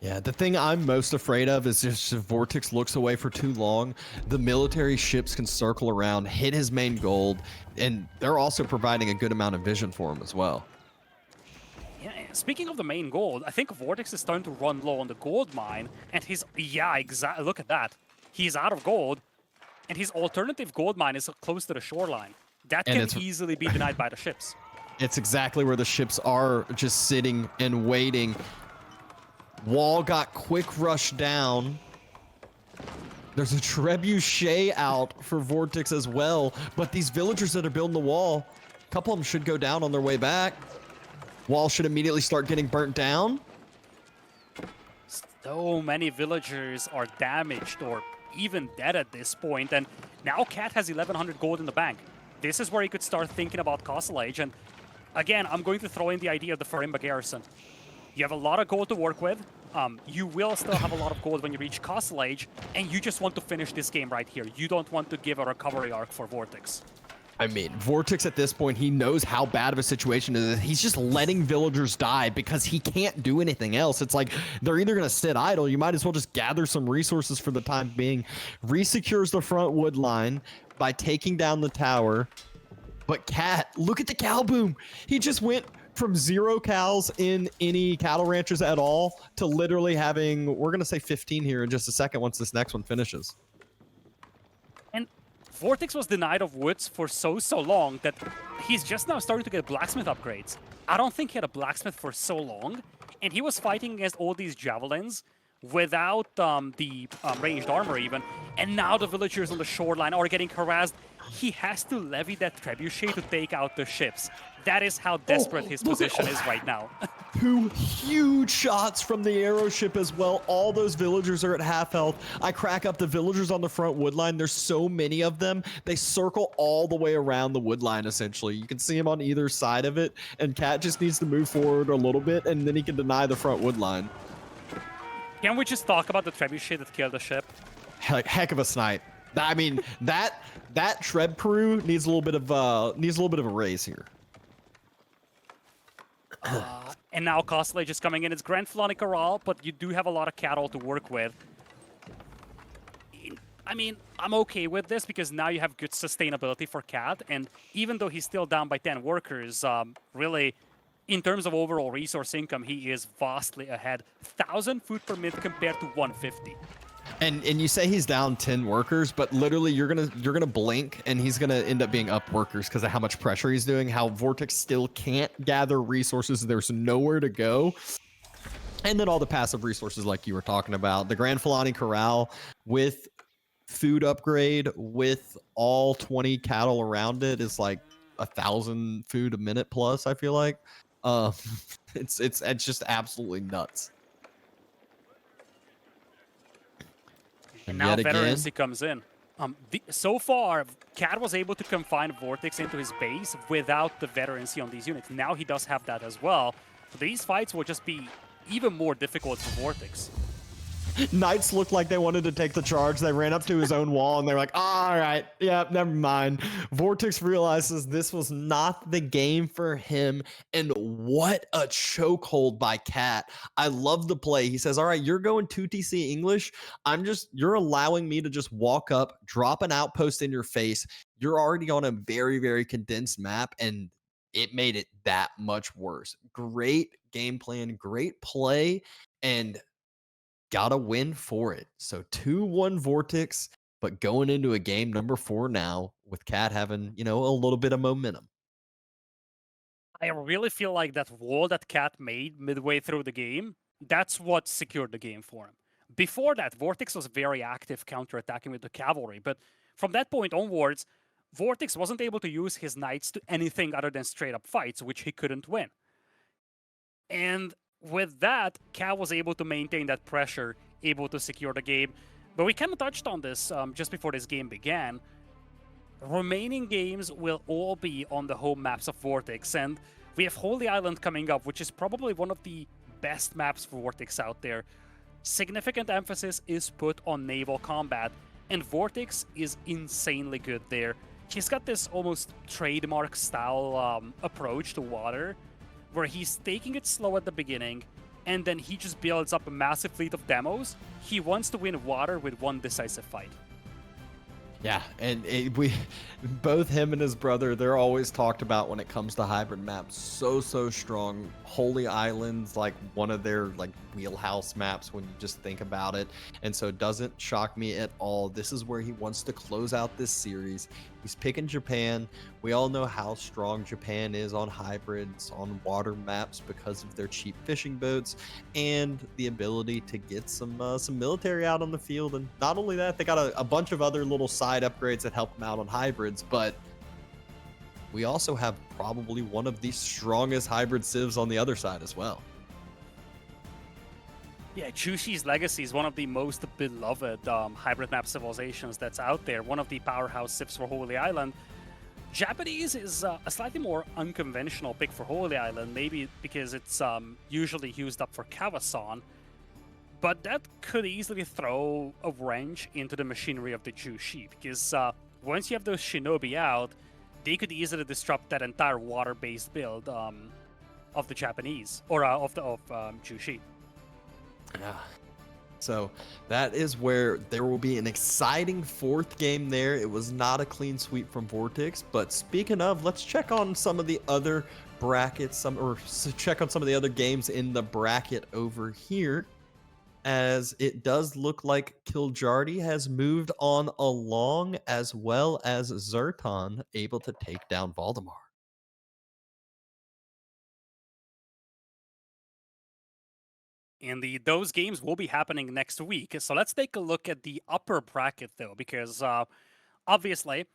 Yeah, the thing I'm most afraid of is just if VortiX looks away for too long, the military ships can circle around, hit his main gold, and they're also providing a good amount of vision for him as well. Yeah, speaking of the main gold, I think VortiX is starting to run low on the gold mine, and exactly, look at that. He's out of gold, and his alternative gold mine is close to the shoreline. That can easily be denied by the ships. It's exactly where the ships are, just sitting and waiting. Wall got quick rushed down. There's a trebuchet out for VortiX as well, but these villagers that are building the wall, a couple of them should go down on their way back. Wall should immediately start getting burnt down. So many villagers are damaged or even dead at this point, and now Cat has 1100 gold in the bank. This is where he could start thinking about Castle Age, and again, I'm going to throw in the idea of the Farimba Garrison. You have a lot of gold to work with. You will still have a lot of gold when you reach Castle Age, and you just want to finish this game right here. You don't want to give a recovery arc for VortiX. I mean, VortiX at this point, he knows how bad of a situation it is. He's just letting villagers die because he can't do anything else. It's like they're either going to sit idle. You might as well just gather some resources for the time being. Resecures the front wood line by taking down the tower. But Cat, look at the cow boom. He just went from 0 cows in any cattle ranches at all to literally having, we're going to say 15 here in just a second once this next one finishes. And VortiX was denied of woods for so long that he's just now starting to get blacksmith upgrades. I don't think he had a blacksmith for so long, and he was fighting against all these javelins without the ranged armor even, and now the villagers on the shoreline are getting harassed. He has to levy that trebuchet to take out the ships. That is how desperate his position is right now. 2 huge shots from the arrow ship as well. All those villagers are at half health. I crack up the villagers on the front wood line. There's so many of them. They circle all the way around the wood line, essentially. You can see them on either side of it, and Cat just needs to move forward a little bit, and then he can deny the front wood line. Can we just talk about the trebuchet that killed the ship? Heck of a snipe. I mean, that Treb crew needs a little bit of a raise here. And now Castle Age is coming in. It's Grand Filani Corral, but you do have a lot of cattle to work with. I mean, I'm okay with this because now you have good sustainability for Cat, and even though he's still down by 10 workers, really, in terms of overall resource income, he is vastly ahead. 1,000 food per minute compared to 150. And you say he's down 10 workers, but literally you're gonna blink and he's gonna end up being up workers because of how much pressure he's doing, how VortiX still can't gather resources. There's nowhere to go. And then all the passive resources like you were talking about. The Grand Filani Corral with food upgrade with all 20 cattle around it is like 1,000 food a minute plus, I feel like. It's just absolutely nuts. And now veterancy comes in. So far, Cat was able to confine VortiX into his base without the veterancy on these units. Now he does have that as well. So these fights will just be even more difficult for VortiX. Knights looked like they wanted to take the charge. They ran up to his own wall and they're like, all right, yeah, never mind. VortiX realizes this was not the game for him. And what a chokehold by Cat. I love the play. He says, all right, you're going 2TC English. You're allowing me to just walk up, drop an outpost in your face. You're already on a very, very condensed map, and it made it that much worse. Great game plan, great play, and got a win for it. So 2-1 VortiX, but going into a game number 4 now with Cat having, a little bit of momentum. I really feel like that wall that Cat made midway through the game, that's what secured the game for him. Before that, VortiX was very active counterattacking with the cavalry, but from that point onwards, VortiX wasn't able to use his knights to anything other than straight up fights, which he couldn't win. And with that, Cat was able to maintain that pressure, able to secure the game. But we kind of touched on this just before this game began. Remaining games will all be on the home maps of VortiX, and we have Holy Island coming up, which is probably one of the best maps for VortiX out there. Significant emphasis is put on naval combat, and VortiX is insanely good there. He's got this almost trademark style approach to water, where he's taking it slow at the beginning, and then he just builds up a massive fleet of demos. He wants to win water with one decisive fight. Yeah, and we, both him and his brother, they're always talked about when it comes to hybrid maps. So strong. Holy Island's like one of their like wheelhouse maps when you just think about it, and so it doesn't shock me at all. This is where he wants to close out this series. He's picking Japan. We all know how strong Japan is on hybrids, on water maps because of their cheap fishing boats and the ability to get some military out on the field. And not only that, they got a bunch of other little side upgrades that help them out on hybrids. But we also have probably one of the strongest hybrid civs on the other side as well. Yeah, Chushi's Legacy is one of the most beloved hybrid map civilizations that's out there, one of the powerhouse civs for Holy Island. Japanese is a slightly more unconventional pick for Holy Island, maybe because it's usually used up for Kawasan, but that could easily throw a wrench into the machinery of the Chushi, because once you have those shinobi out, they could easily disrupt that entire water-based build of the Japanese, or of Chushi. Yeah. So that is where there will be an exciting fourth game there. It was not a clean sweep from VortiX, but speaking of, let's check on some of the other brackets, check on some of the other games in the bracket over here, as it does look like Kiljardy has moved on along, as well as Zertan able to take down Valdemar. And those games will be happening next week. So let's take a look at the upper bracket, though, because obviously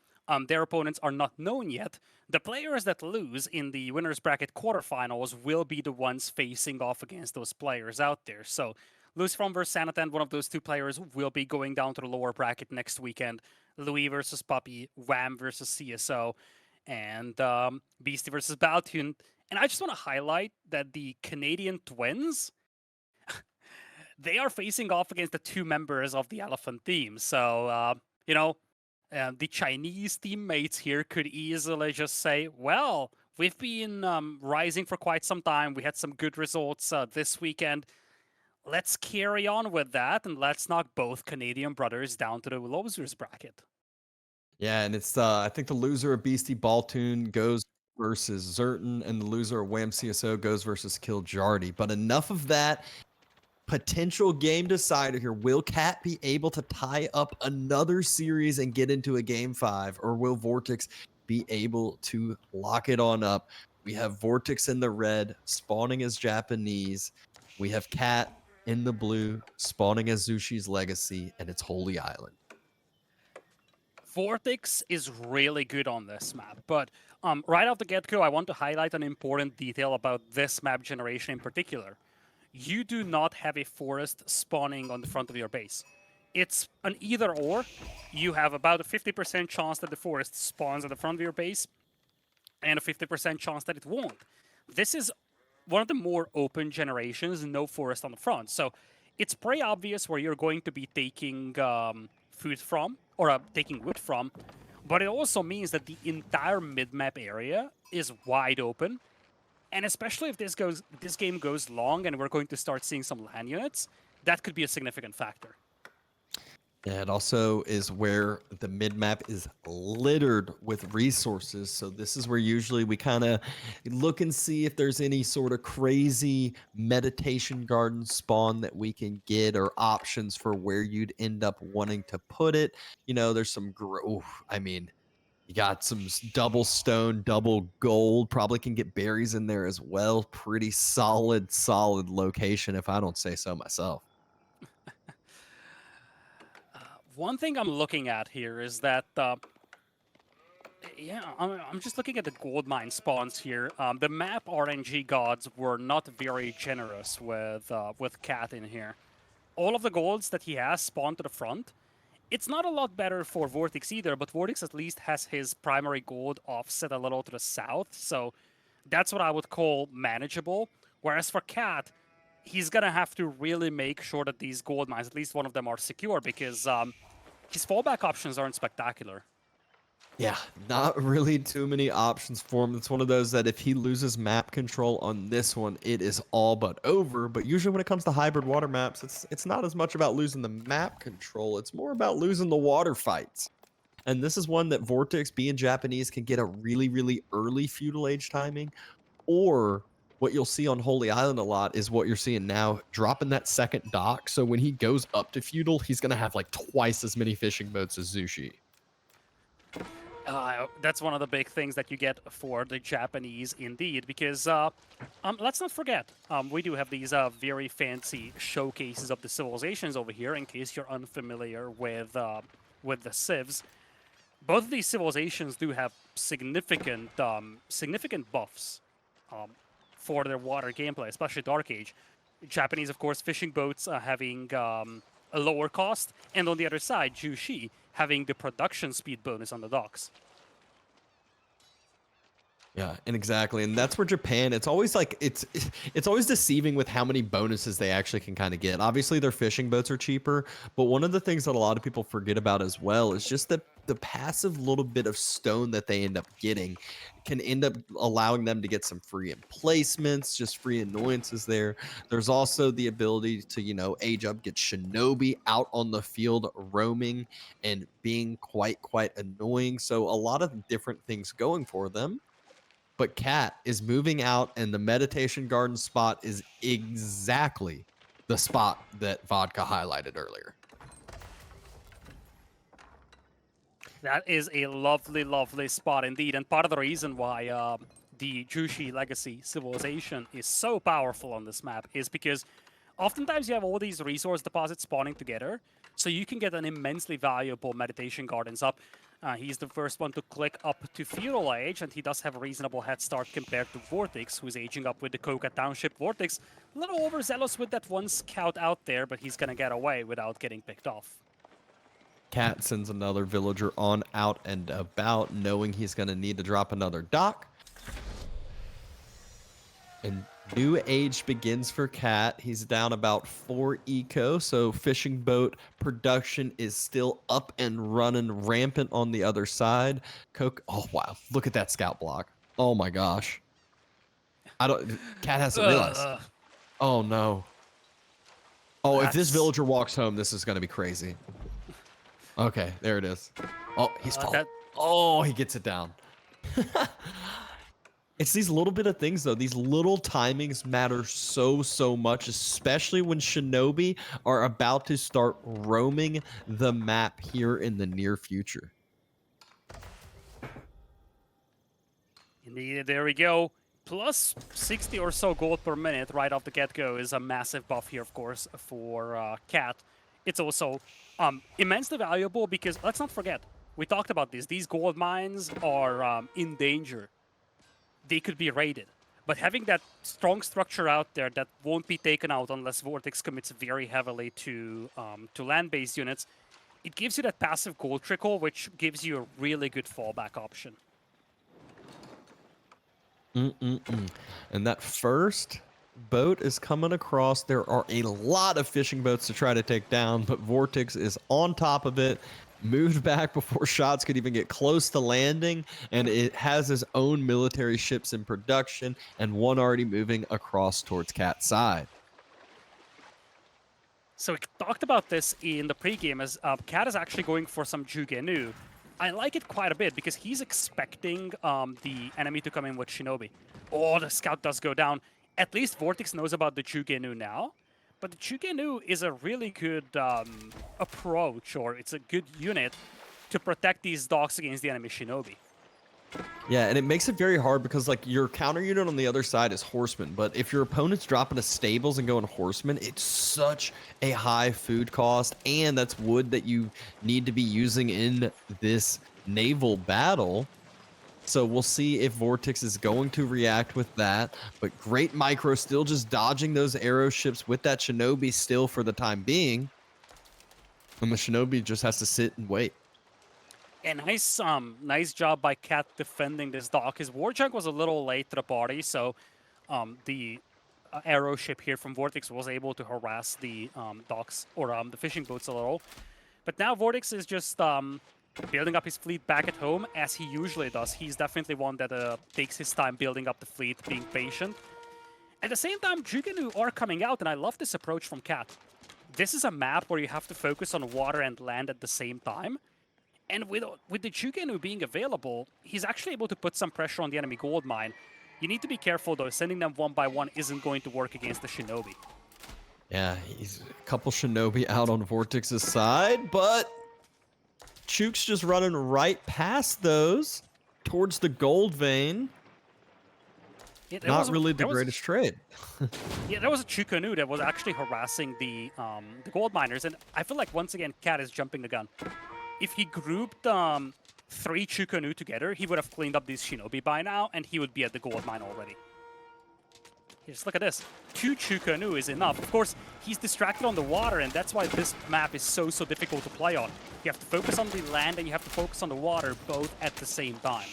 their opponents are not known yet. The players that lose in the winners bracket quarterfinals will be the ones facing off against those players out there. So Lucifer versus Sanatan, one of those two players, will be going down to the lower bracket next weekend. Louis versus Puppy, Wham versus CSO, and Beastie versus Baltune. And I just want to highlight that the Canadian Twins, they are facing off against the two members of the Elephant team. So, the Chinese teammates here could easily just say, well, we've been rising for quite some time. We had some good results this weekend. Let's carry on with that, and let's knock both Canadian brothers down to the losers bracket. Yeah, and it's I think the loser of Beastie Baltoon goes versus Zertan, and the loser of Wham CSO goes versus Kiljardy. But enough of that. Potential game decider here. Will Cat be able to tie up another series and get into a game 5, or will VortiX be able to lock it on up? We have VortiX in the red, spawning as Japanese. We have Cat in the blue, spawning as Zushi's Legacy, and it's Holy Island. VortiX is really good on this map, but right off the get-go, I want to highlight an important detail about this map generation in particular. You do not have a forest spawning on the front of your base. It's an either-or. You have about a 50% chance that the forest spawns at the front of your base, and a 50% chance that it won't. This is one of the more open generations, no forest on the front. So it's pretty obvious where you're going to be taking food from, or taking wood from, but it also means that the entire mid-map area is wide open. And especially if this game goes long and we're going to start seeing some LAN units, that could be a significant factor. Yeah, it also is where the mid-map is littered with resources. So this is where usually we kind of look and see if there's any sort of crazy meditation garden spawn that we can get, or options for where you'd end up wanting to put it. You know, there's some you got some double stone, double gold. Probably can get berries in there as well. Pretty solid location, if I don't say so myself. One thing I'm looking at here is that, I'm just looking at the gold mine spawns here. The map RNG gods were not very generous with Cat in here. all of the golds that he has spawned to the front. It's not a lot better for VortiX either, but VortiX at least has his primary gold offset a little to the south, so that's what I would call manageable. Whereas for Cat, he's gonna have to really make sure that these gold mines, at least one of them, are secure, because his fallback options aren't spectacular. Yeah, not really too many options for him. It's one of those that if he loses map control on this one, it is all but over. But usually when it comes to hybrid water maps, it's not as much about losing the map control. It's more about losing the water fights. And this is one that VortiX, being Japanese, can get a really, really early feudal age timing. Or what you'll see on Holy Island a lot is what you're seeing now, dropping that second dock. So when he goes up to feudal, he's going to have like twice as many fishing boats as Zushi. That's one of the big things that you get for the Japanese, indeed, because let's not forget, we do have these very fancy showcases of the civilizations over here, in case you're unfamiliar with the civs. Both of these civilizations do have significant buffs for their water gameplay, especially Dark Age. Japanese, of course, fishing boats having a lower cost, and on the other side, Jushi having the production speed bonus on the docks. Yeah, and exactly, and that's where Japan. It's always like it's always deceiving with how many bonuses they actually can kind of get. Obviously, their fishing boats are cheaper, but one of the things that a lot of people forget about as well is just that the passive little bit of stone that they end up getting can end up allowing them to get some free emplacements, just free annoyances there. There's also the ability to, you know, age up, get Shinobi out on the field roaming and being quite annoying. So a lot of different things going for them. But Cat is moving out, and the meditation garden spot is exactly the spot that Vodka highlighted earlier. That is a lovely, lovely spot indeed. And part of the reason why the Jushi Legacy civilization is so powerful on this map is because oftentimes you have all these resource deposits spawning together, so you can get an immensely valuable meditation gardens up. He's the first one to click up to feudal age, and he does have a reasonable head start compared to VortiX, who's aging up with the Coca Township. VortiX, a little overzealous with that one scout out there, but he's gonna get away without getting picked off. Cat sends another villager on out and about, knowing he's going to need to drop another dock. And new age begins for Cat. He's down about 4 eco, so fishing boat production is still up and running rampant on the other side. Oh wow, look at that scout block. Oh my gosh. Cat hasn't realized. Oh no. Oh, if this villager walks home, this is going to be crazy. Okay, there it is. Oh, he's falling. Oh, he gets it down. It's these little bit of things, though. These little timings matter so much, especially when Shinobi are about to start roaming the map here in the near future. Indeed, there we go. Plus 60 or so gold per minute right off the get-go is a massive buff here, of course, for Cat. It's also immensely valuable because, let's not forget, we talked about this. These gold mines are in danger. They could be raided. But having that strong structure out there that won't be taken out unless VortiX commits very heavily to land-based units, it gives you that passive gold trickle, which gives you a really good fallback option. And that first boat is coming across. There are a lot of fishing boats to try to take down, but VortiX is on top of it, moved back before shots could even get close to landing, and it has his own military ships in production and one already moving across towards Cat's side. So we talked about this in the pregame as Cat is actually going for some Jugenu. I like it quite a bit because he's expecting the enemy to come in with Shinobi. Oh, the scout does go down. At least VortiX knows about the Jugenu now, but the Jugenu is a really good approach, or it's a good unit to protect these docks against the enemy Shinobi. Yeah, and it makes it very hard because, like, your counter unit on the other side is horsemen, but if your opponent's dropping to stables and going horsemen, it's such a high food cost, and that's wood that you need to be using in this naval battle. So we'll see if VortiX is going to react with that. But great micro, still just dodging those arrow ships with that Shinobi still for the time being. And the Shinobi just has to sit and wait. And nice job by Cat defending this dock. His Warjunk was a little late to the party, so the arrow ship here from VortiX was able to harass the docks or the fishing boats a little. But now VortiX is just building up his fleet back at home, as he usually does. He's definitely one that takes his time building up the fleet, being patient. At the same time, Jugenu are coming out, and I love this approach from Cat. This is a map where you have to focus on water and land at the same time. And with the Jugenu being available, he's actually able to put some pressure on the enemy gold mine. You need to be careful, though. Sending them one by one isn't going to work against the Shinobi. Yeah, he's a couple Shinobi out on VortiX's side, but Chuk's just running right past those towards the gold vein. Yeah, Not really the greatest trade. Yeah, there was a Chukanu that was actually harassing the gold miners, and I feel like once again, Cat is jumping the gun. If he grouped 3 Chukanu together, he would have cleaned up these Shinobi by now, and he would be at the gold mine already. Here, just look at this. 2 Chukanu is enough. Of course, he's distracted on the water, and that's why this map is so difficult to play on. You have to focus on the land, and you have to focus on the water, both at the same time.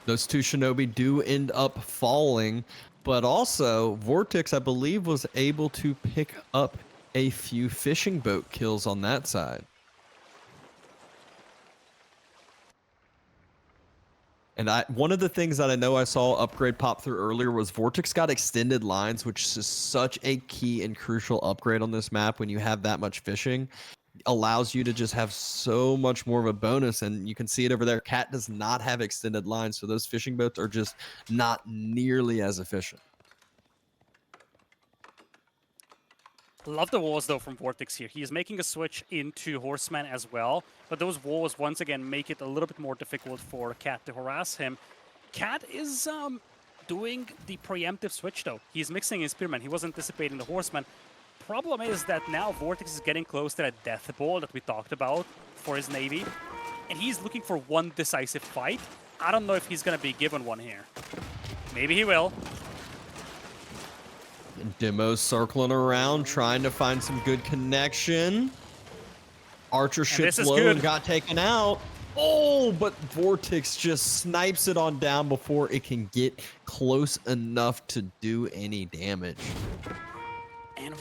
Those 2 Shinobi do end up falling, but also VortiX, I believe, was able to pick up a few fishing boat kills on that side. And one of the things that I know I saw upgrade pop through earlier was VortiX got extended lines, which is such a key and crucial upgrade on this map when you have that much fishing. Allows you to just have so much more of a bonus, and you can see it over there. Cat does not have extended lines, so those fishing boats are just not nearly as efficient. Love the walls, though, from VortiX here. He is making a switch into Horseman as well, but those walls, once again, make it a little bit more difficult for Cat to harass him. Cat is doing the preemptive switch, though. He's mixing his Spearman. He was anticipating the Horseman. Problem is that now VortiX is getting close to that death ball that we talked about for his Navy, and he's looking for one decisive fight. I don't know if he's going to be given one here. Maybe he will. Demo's circling around, trying to find some good connection. Archer ship's low and got taken out. Oh, but VortiX just snipes it on down before it can get close enough to do any damage. And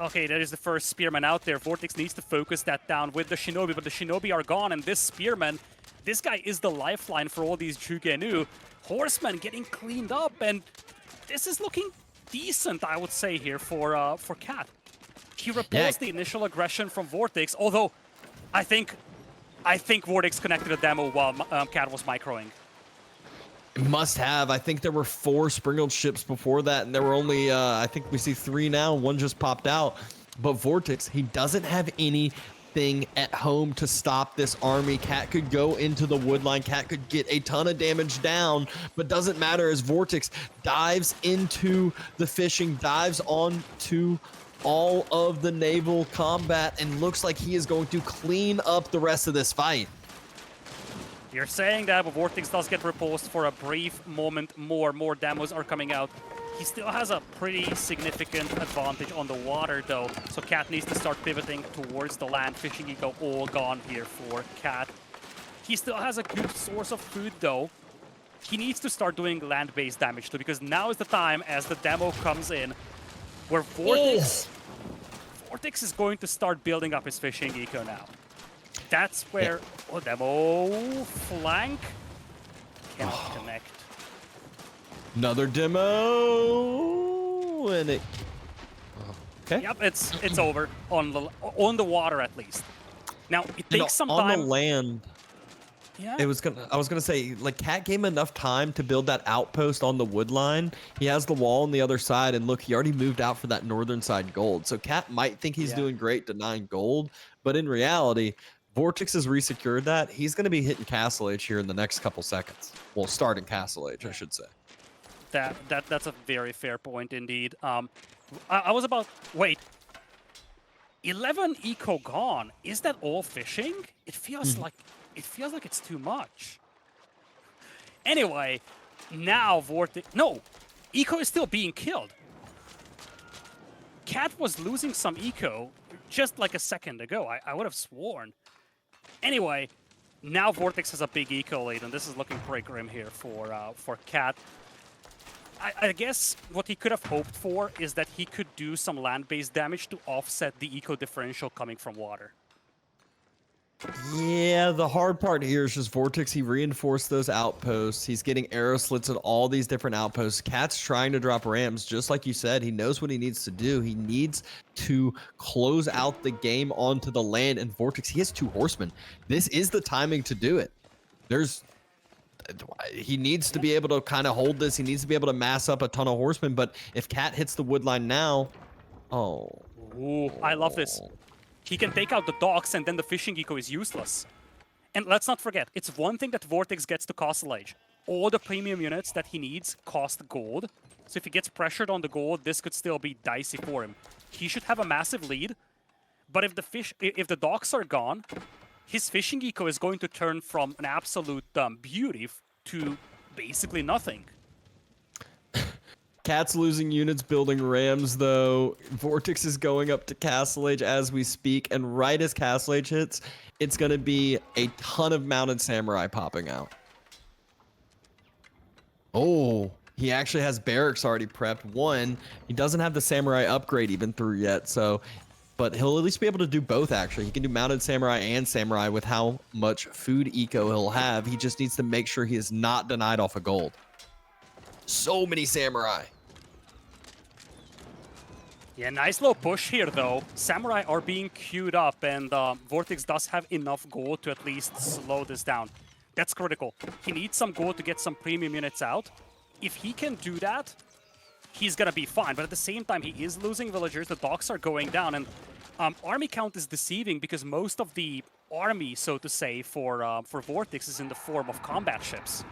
okay, that is the first Spearman out there. VortiX needs to focus that down with the Shinobi, but the Shinobi are gone, and this Spearman, this guy is the lifeline for all these Jugenu. Horsemen getting cleaned up, and this is looking decent, I would say, here for Cat. He repulsed the initial aggression from VortiX, although I think VortiX connected a demo while Cat was microing. Must have. I think there were 4 sprinkled ships before that, and there were only, I think we see 3 now. 1 just popped out. But VortiX, he doesn't have anything at home to stop this army. Cat could go into the wood line. Cat could get a ton of damage down, but doesn't matter as VortiX dives into the fishing, dives onto all of the naval combat, and looks like he is going to clean up the rest of this fight. You're saying that, but VortiX does get repulsed for a brief moment. More demos are coming out. He still has a pretty significant advantage on the water, though, so Cat needs to start pivoting towards the land. Fishing eco all gone here for Cat. He still has a good source of food, though. He needs to start doing land-based damage, too, because now is the time, as the demo comes in, where VortiX is going to start building up his fishing eco now. That's where demo flank cannot connect. Another demo, and it. Okay. Yep, it's over on the water at least. Now it takes some time. On the land. Yeah. I was gonna say, like, Cat gave him enough time to build that outpost on the wood line. He has the wall on the other side, and look, he already moved out for that northern side gold. So Cat might think he's doing great denying gold, but in reality, VortiX has resecured that. He's going to be hitting Castle Age here in the next couple seconds. Well, starting Castle Age, I should say. That's a very fair point indeed. I was about, wait, 11 eco gone. Is that all fishing? It feels like it's too much. Anyway, now VortiX... No! Eco is still being killed. Cat was losing some eco just like a second ago. I would have sworn. Anyway, now VortiX has a big eco lead, and this is looking pretty grim here for Cat. I guess what he could have hoped for is that he could do some land-based damage to offset the eco differential coming from water. Yeah, the hard part here is just VortiX. He reinforced those outposts. He's getting arrow slits at all these different outposts. Cat's trying to drop rams, just like you said. He knows what he needs to do. He needs to close out the game onto the land. And VortiX, he has 2 horsemen. This is the timing to do it. He needs to be able to kind of hold this. He needs to be able to mass up a ton of horsemen. But if Cat hits the wood line now, Ooh, I love this. He can take out the docks, and then the fishing eco is useless. And let's not forget, it's one thing that VortiX gets to Castle Age. All the premium units that he needs cost gold. So if he gets pressured on the gold, this could still be dicey for him. He should have a massive lead. But if the docks are gone, his fishing eco is going to turn from an absolute beauty to basically nothing. Cat's losing units building rams, though. VortiX is going up to Castle Age as we speak, and right as Castle Age hits, it's going to be a ton of mounted samurai popping out. Oh, he actually has barracks already prepped. One, he doesn't have the samurai upgrade even through yet, so... But he'll at least be able to do both, actually. He can do mounted samurai and samurai with how much food eco he'll have. He just needs to make sure he is not denied off of gold. So many samurai. Yeah, nice little push here, though. Samurai are being queued up, and VortiX does have enough gold to at least slow this down. That's critical. He needs some gold to get some premium units out. If he can do that, he's gonna be fine. But at the same time, he is losing villagers. The docks are going down, and army count is deceiving because most of the army, so to say, for VortiX is in the form of combat ships.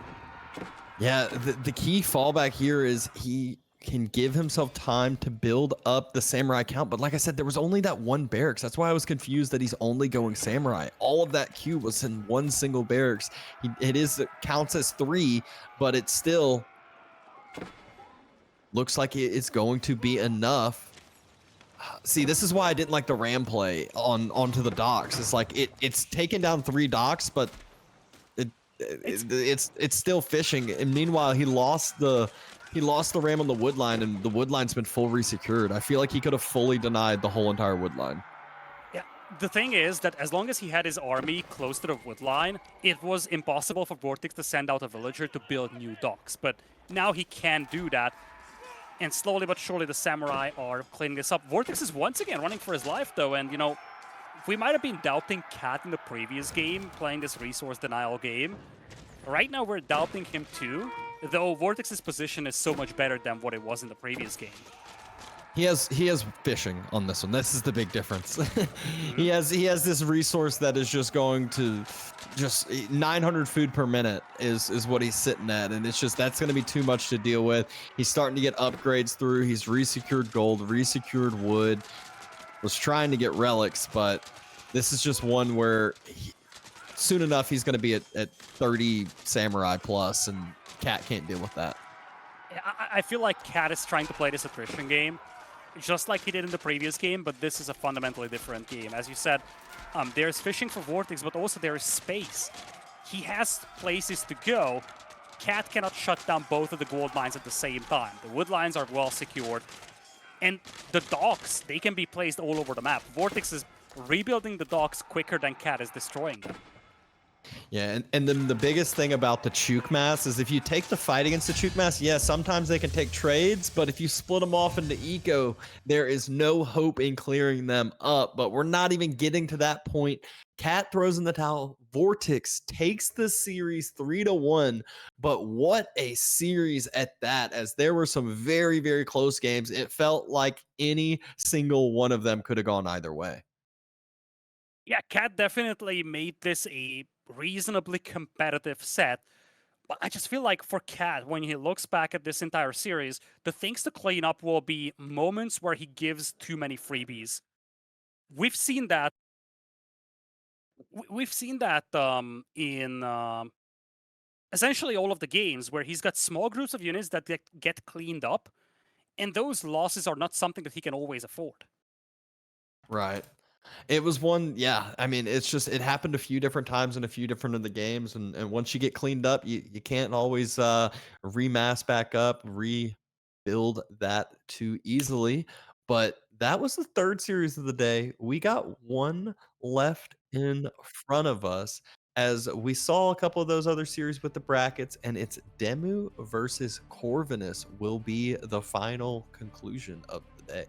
Yeah, the key fallback here is he can give himself time to build up the samurai count. But like I said, there was only that one barracks. That's why I was confused that he's only going samurai. All of that queue was in one single barracks. It counts as 3, but it still looks like it's going to be enough. See, this is why I didn't like the ram play onto the docks. It's like it's taken down 3 docks, but it's still fishing. And meanwhile, he lost the ram on the wood line, and the wood line's been full resecured. I feel like he could have fully denied the whole entire wood line. Yeah, the thing is that as long as he had his army close to the wood line, it was impossible for VortiX to send out a villager to build new docks. But now he can do that. And slowly but surely, the samurai are cleaning this up. VortiX is once again running for his life, though, and, you know, we might have been doubting Cat in the previous game, playing this resource denial game. Right now, we're doubting him too, though VortiX's position is so much better than what it was in the previous game. He has fishing on this one. This is the big difference. He has this resource that is just going to 900 food per minute is what he's sitting at, and it's just that's going to be too much to deal with. He's starting to get upgrades through. He's resecured gold, resecured wood. Was trying to get relics, but this is just one where soon enough he's going to be at 30 samurai plus, and Cat can't deal with that. I feel like Cat is trying to play this attrition game, just like he did in the previous game, but this is a fundamentally different game. As you said, there's fishing for VortiX, but also there is space. He has places to go. Cat cannot shut down both of the gold mines at the same time. The wood lines are well secured. And the docks, they can be placed all over the map. VortiX is rebuilding the docks quicker than Cat is destroying them. Yeah, and then the biggest thing about the Chook Mass is if you take the fight against the Chook Mass, yeah, sometimes they can take trades, but if you split them off into eco, there is no hope in clearing them up. But we're not even getting to that point. Cat throws in the towel. VortiX takes the series 3-1, but what a series at that, as there were some very, very close games. It felt like any single one of them could have gone either way. Yeah, Cat definitely made this a reasonably competitive set. But I just feel like for Cat, when he looks back at this entire series, the things to clean up will be moments where he gives too many freebies. We've seen that. We've seen that in essentially all of the games where he's got small groups of units that get cleaned up, and those losses are not something that he can always afford. Right. It was one, yeah. I mean, it's just it happened a few different times in a few different of the games, and once you get cleaned up, you can't always remass back up, rebuild that too easily. But that was the third series of the day. We got one left in front of us as we saw a couple of those other series with the brackets, and it's Demu versus Corvinus will be the final conclusion of the day.